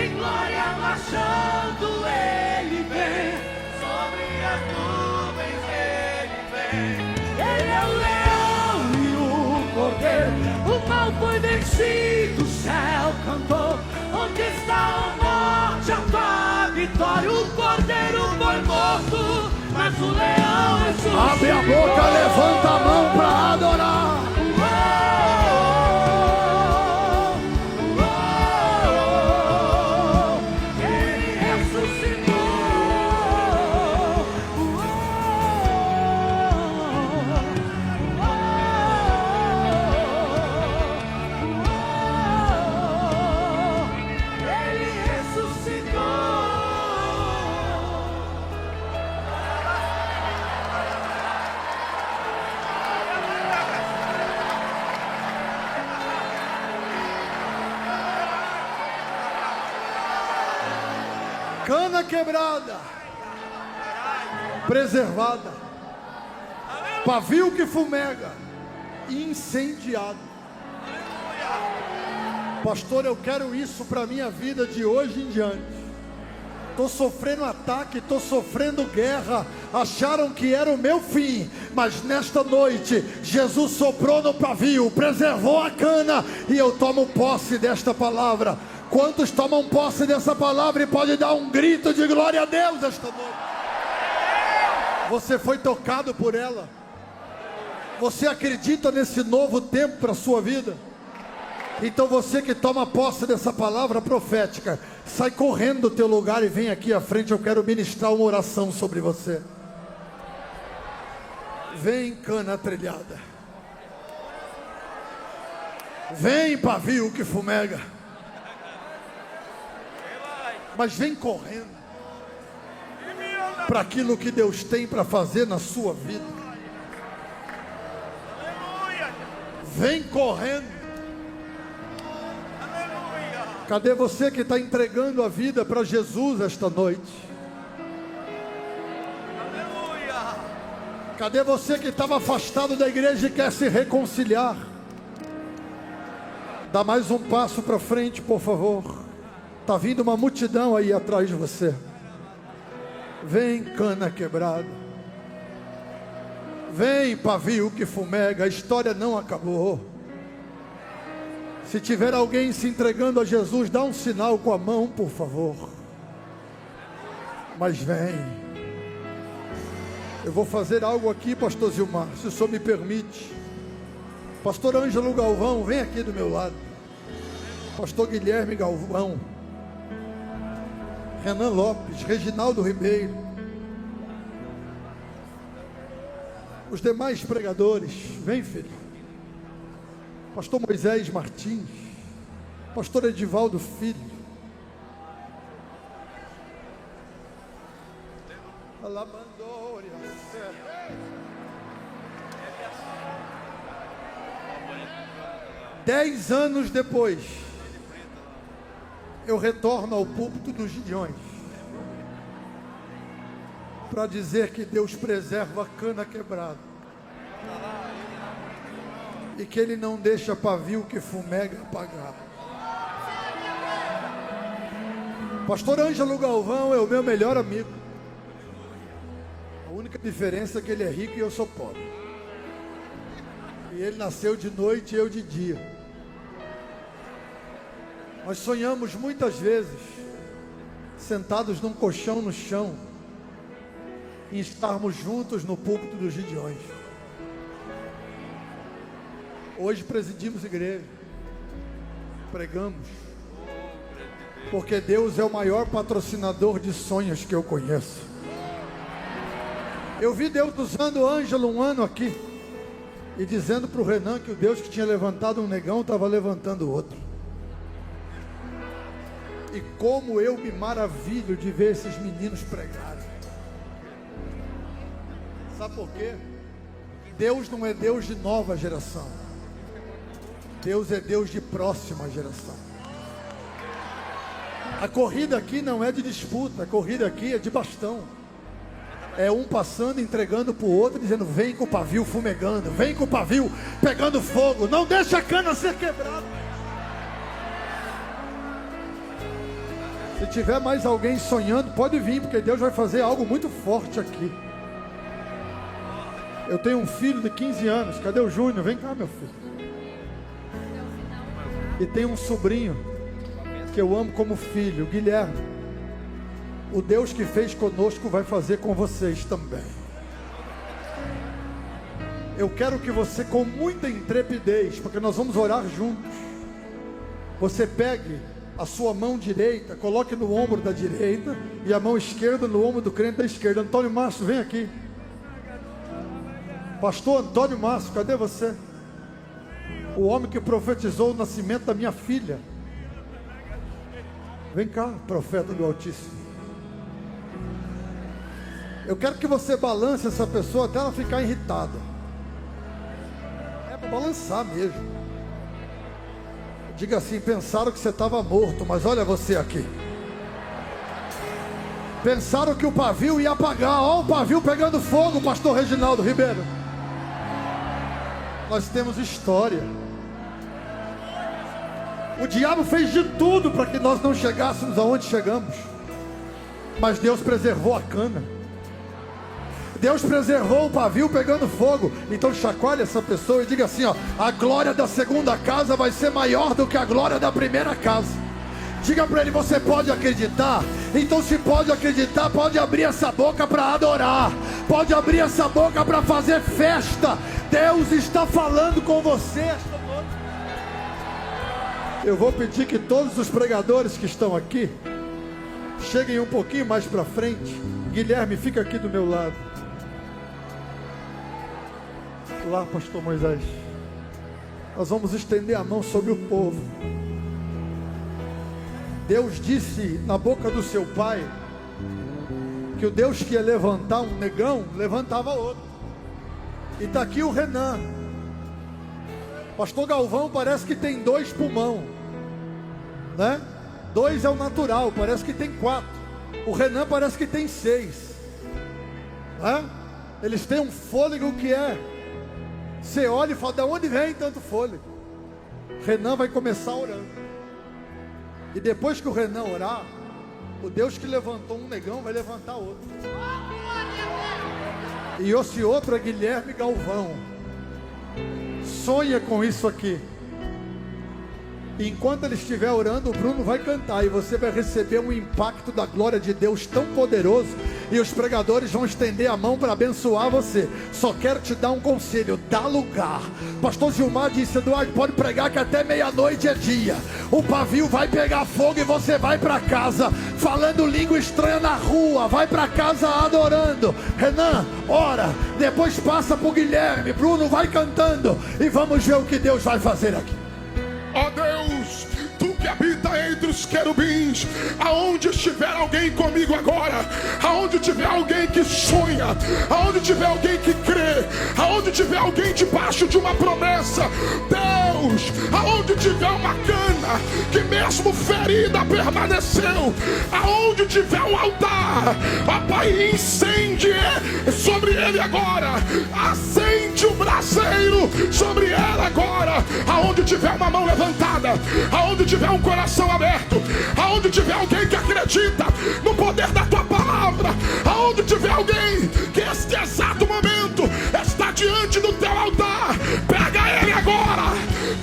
em glória marchando ele vem. Sobre as nuvens ele vem. Ele é o leão e o cordeiro. O mal foi vencido, o céu cantou. Onde está a morte, a tua vitória? O cordeiro foi morto, mas o leão ressuscitou. Abre a boca, levanta a mão para adorar. Ele ressuscitou. Ele ressuscitou. Cana quebrada, preservada, pavio que fumega, incendiado. Pastor, eu quero isso para minha vida de hoje em diante. Estou sofrendo ataque, estou sofrendo guerra. Acharam que era o meu fim, mas nesta noite Jesus soprou no pavio, preservou a cana, e eu tomo posse desta palavra. Quantos tomam posse dessa palavra e pode dar um grito de glória a Deus esta noite? Você foi tocado por ela? Você acredita nesse novo tempo para a sua vida? Então você que toma posse dessa palavra profética, sai correndo do teu lugar e vem aqui à frente. Eu quero ministrar uma oração sobre você. Vem, cana trilhada. Vem, pavio que fumega. Mas vem correndo para aquilo que Deus tem para fazer na sua vida. Vem correndo. Cadê você que está entregando a vida para Jesus esta noite? Cadê você que estava afastado da igreja e quer se reconciliar? Dá mais um passo para frente, por favor. Está vindo uma multidão aí atrás de você. Vem, cana quebrada. Vem, pavio que fumega. A história não acabou. Se tiver alguém se entregando a Jesus, dá um sinal com a mão, por favor. Mas vem. Eu vou fazer algo aqui, pastor Zilmar, se o senhor me permite. Pastor Ângelo Galvão, vem aqui do meu lado. Pastor Guilherme Galvão, Renan Lopes, Reginaldo Ribeiro, Os demais pregadores, vem, filho. Pastor Moisés Martins, pastor Edivaldo Filho. Alabandória. 10 anos depois, eu retorno ao púlpito dos Gideões para dizer que Deus preserva a cana quebrada e que Ele não deixa pavio que fumega apagar. Pastor Ângelo Galvão é o meu melhor amigo. A única diferença é que ele é rico e eu sou pobre. E ele nasceu de noite e eu de dia. Nós sonhamos muitas vezes, sentados num colchão no chão, em estarmos juntos no púlpito dos Gideões. Hoje presidimos igreja, pregamos, porque Deus é o maior patrocinador de sonhos que eu conheço. Eu vi Deus usando o Ângelo um ano aqui, e dizendo para o Renan que o Deus que tinha levantado um negão estava levantando outro. E como eu me maravilho de ver esses meninos pregarem. Sabe por quê? Deus não é Deus de nova geração. Deus é Deus de próxima geração. A corrida aqui não é de disputa, a corrida aqui é de bastão. É um passando, entregando para o outro, dizendo: vem com o pavio fumegando, vem com o pavio pegando fogo, não deixa a cana ser quebrada. Se tiver mais alguém sonhando, pode vir, porque Deus vai fazer algo muito forte aqui. Eu tenho um filho de 15 anos, cadê o Júnior? Vem cá, meu filho. E tem um sobrinho que eu amo como filho, o Guilherme. O Deus que fez conosco vai fazer com vocês também. Eu quero que você, com muita intrepidez, porque nós vamos orar juntos, você pegue a sua mão direita, coloque no ombro da direita e a mão esquerda no ombro do crente da esquerda. Antônio Márcio, vem aqui. Pastor Antônio Márcio, cadê você? O homem que profetizou o nascimento da minha filha. Vem cá, profeta do Altíssimo. Eu quero que você balance essa pessoa até ela ficar irritada. É para balançar mesmo. Diga assim: pensaram que você estava morto, mas olha você aqui. Pensaram que o pavio ia apagar. Olha o pavio pegando fogo, pastor Reginaldo Ribeiro. Nós temos história. O diabo fez de tudo para que nós não chegássemos aonde chegamos, mas Deus preservou a cana. Deus preservou o pavio pegando fogo. Então chacoalhe essa pessoa e diga assim: ó, a glória da segunda casa vai ser maior do que a glória da primeira casa. Diga para ele: você pode acreditar? Então, se pode acreditar, pode abrir essa boca para adorar, pode abrir essa boca para fazer festa. Deus está falando com você esta noite. Eu vou pedir que todos os pregadores que estão aqui cheguem um pouquinho mais para frente. Guilherme, fica aqui do meu lado. Lá, pastor Moisés. Nós vamos estender a mão sobre o povo. Deus disse na boca do seu pai que o Deus que ia levantar um negão, levantava outro. E está aqui o Renan. Pastor Galvão parece que tem 2 pulmão, né? 2 é o natural, parece que tem 4. O Renan parece que tem 6, né? Eles têm um fôlego que é... Você olha e fala: de onde vem tanto fôlego? Renan vai começar orando. E depois que o Renan orar, o Deus que levantou um negão vai levantar outro. E esse outro é Guilherme Galvão. Sonha com isso aqui. E enquanto ele estiver orando, o Bruno vai cantar. E você vai receber um impacto da glória de Deus tão poderoso e os pregadores vão estender a mão para abençoar você. Só quero te dar um conselho: dá lugar. Pastor Gilmar disse: Eduardo, pode pregar que até meia-noite é dia. O pavio vai pegar fogo e você vai para casa falando língua estranha na rua, vai para casa adorando. Renan, ora, depois passa pro Guilherme, Bruno vai cantando e vamos ver o que Deus vai fazer aqui. Ó Deus, tu que habita entre os querubins, aonde estiver alguém comigo agora, aonde tiver alguém que sonha, aonde tiver alguém que crê, aonde tiver alguém debaixo de uma promessa, Deus, aonde tiver uma cana que mesmo ferida permaneceu, aonde tiver um altar, ó Pai, incende sobre ele agora, acende o braseiro sobre ela agora, aonde tiver uma mão levantada, aonde tiver um coração aberto, aonde tiver alguém que acredita no poder da tua palavra, aonde tiver alguém que este exato momento está diante do teu altar, pega ele agora,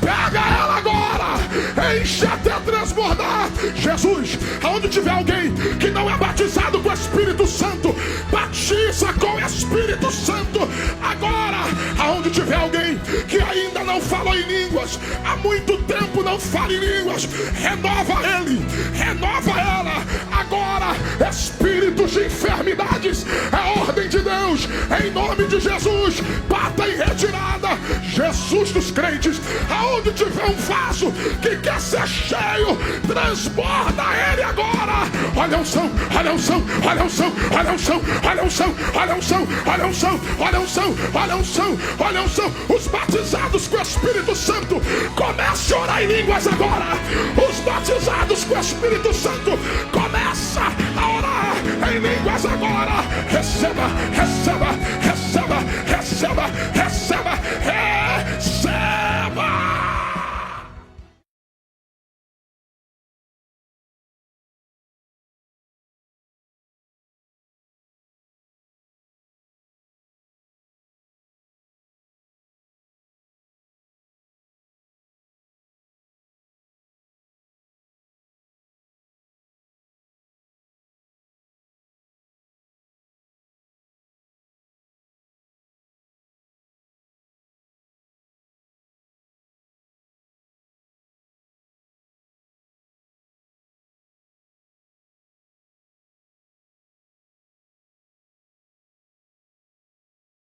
pega ela agora, enche até transbordar. Jesus, aonde tiver alguém que não é batizado com o Espírito Santo, batiza com o Espírito Santo agora. Aonde tiver alguém que ainda não falou em línguas, há muito tempo não fala em línguas, renova ele, renova ela agora. Espíritos de enfermidades, é ordem de Deus, em nome de Jesus, bata em retirada. Jesus dos crentes, aonde tiver um vaso que quer ser cheio, transborda ele agora. Olha a unção, olha a unção, olha a unção, olha a unção, olha a unção, olha a unção, olha a unção, olha a unção, olha a unção, olha a unção. Os batizados com o Espírito Santo, comece a orar em línguas agora. Os batizados com o Espírito Santo, começa a orar em línguas agora. Receba, receba.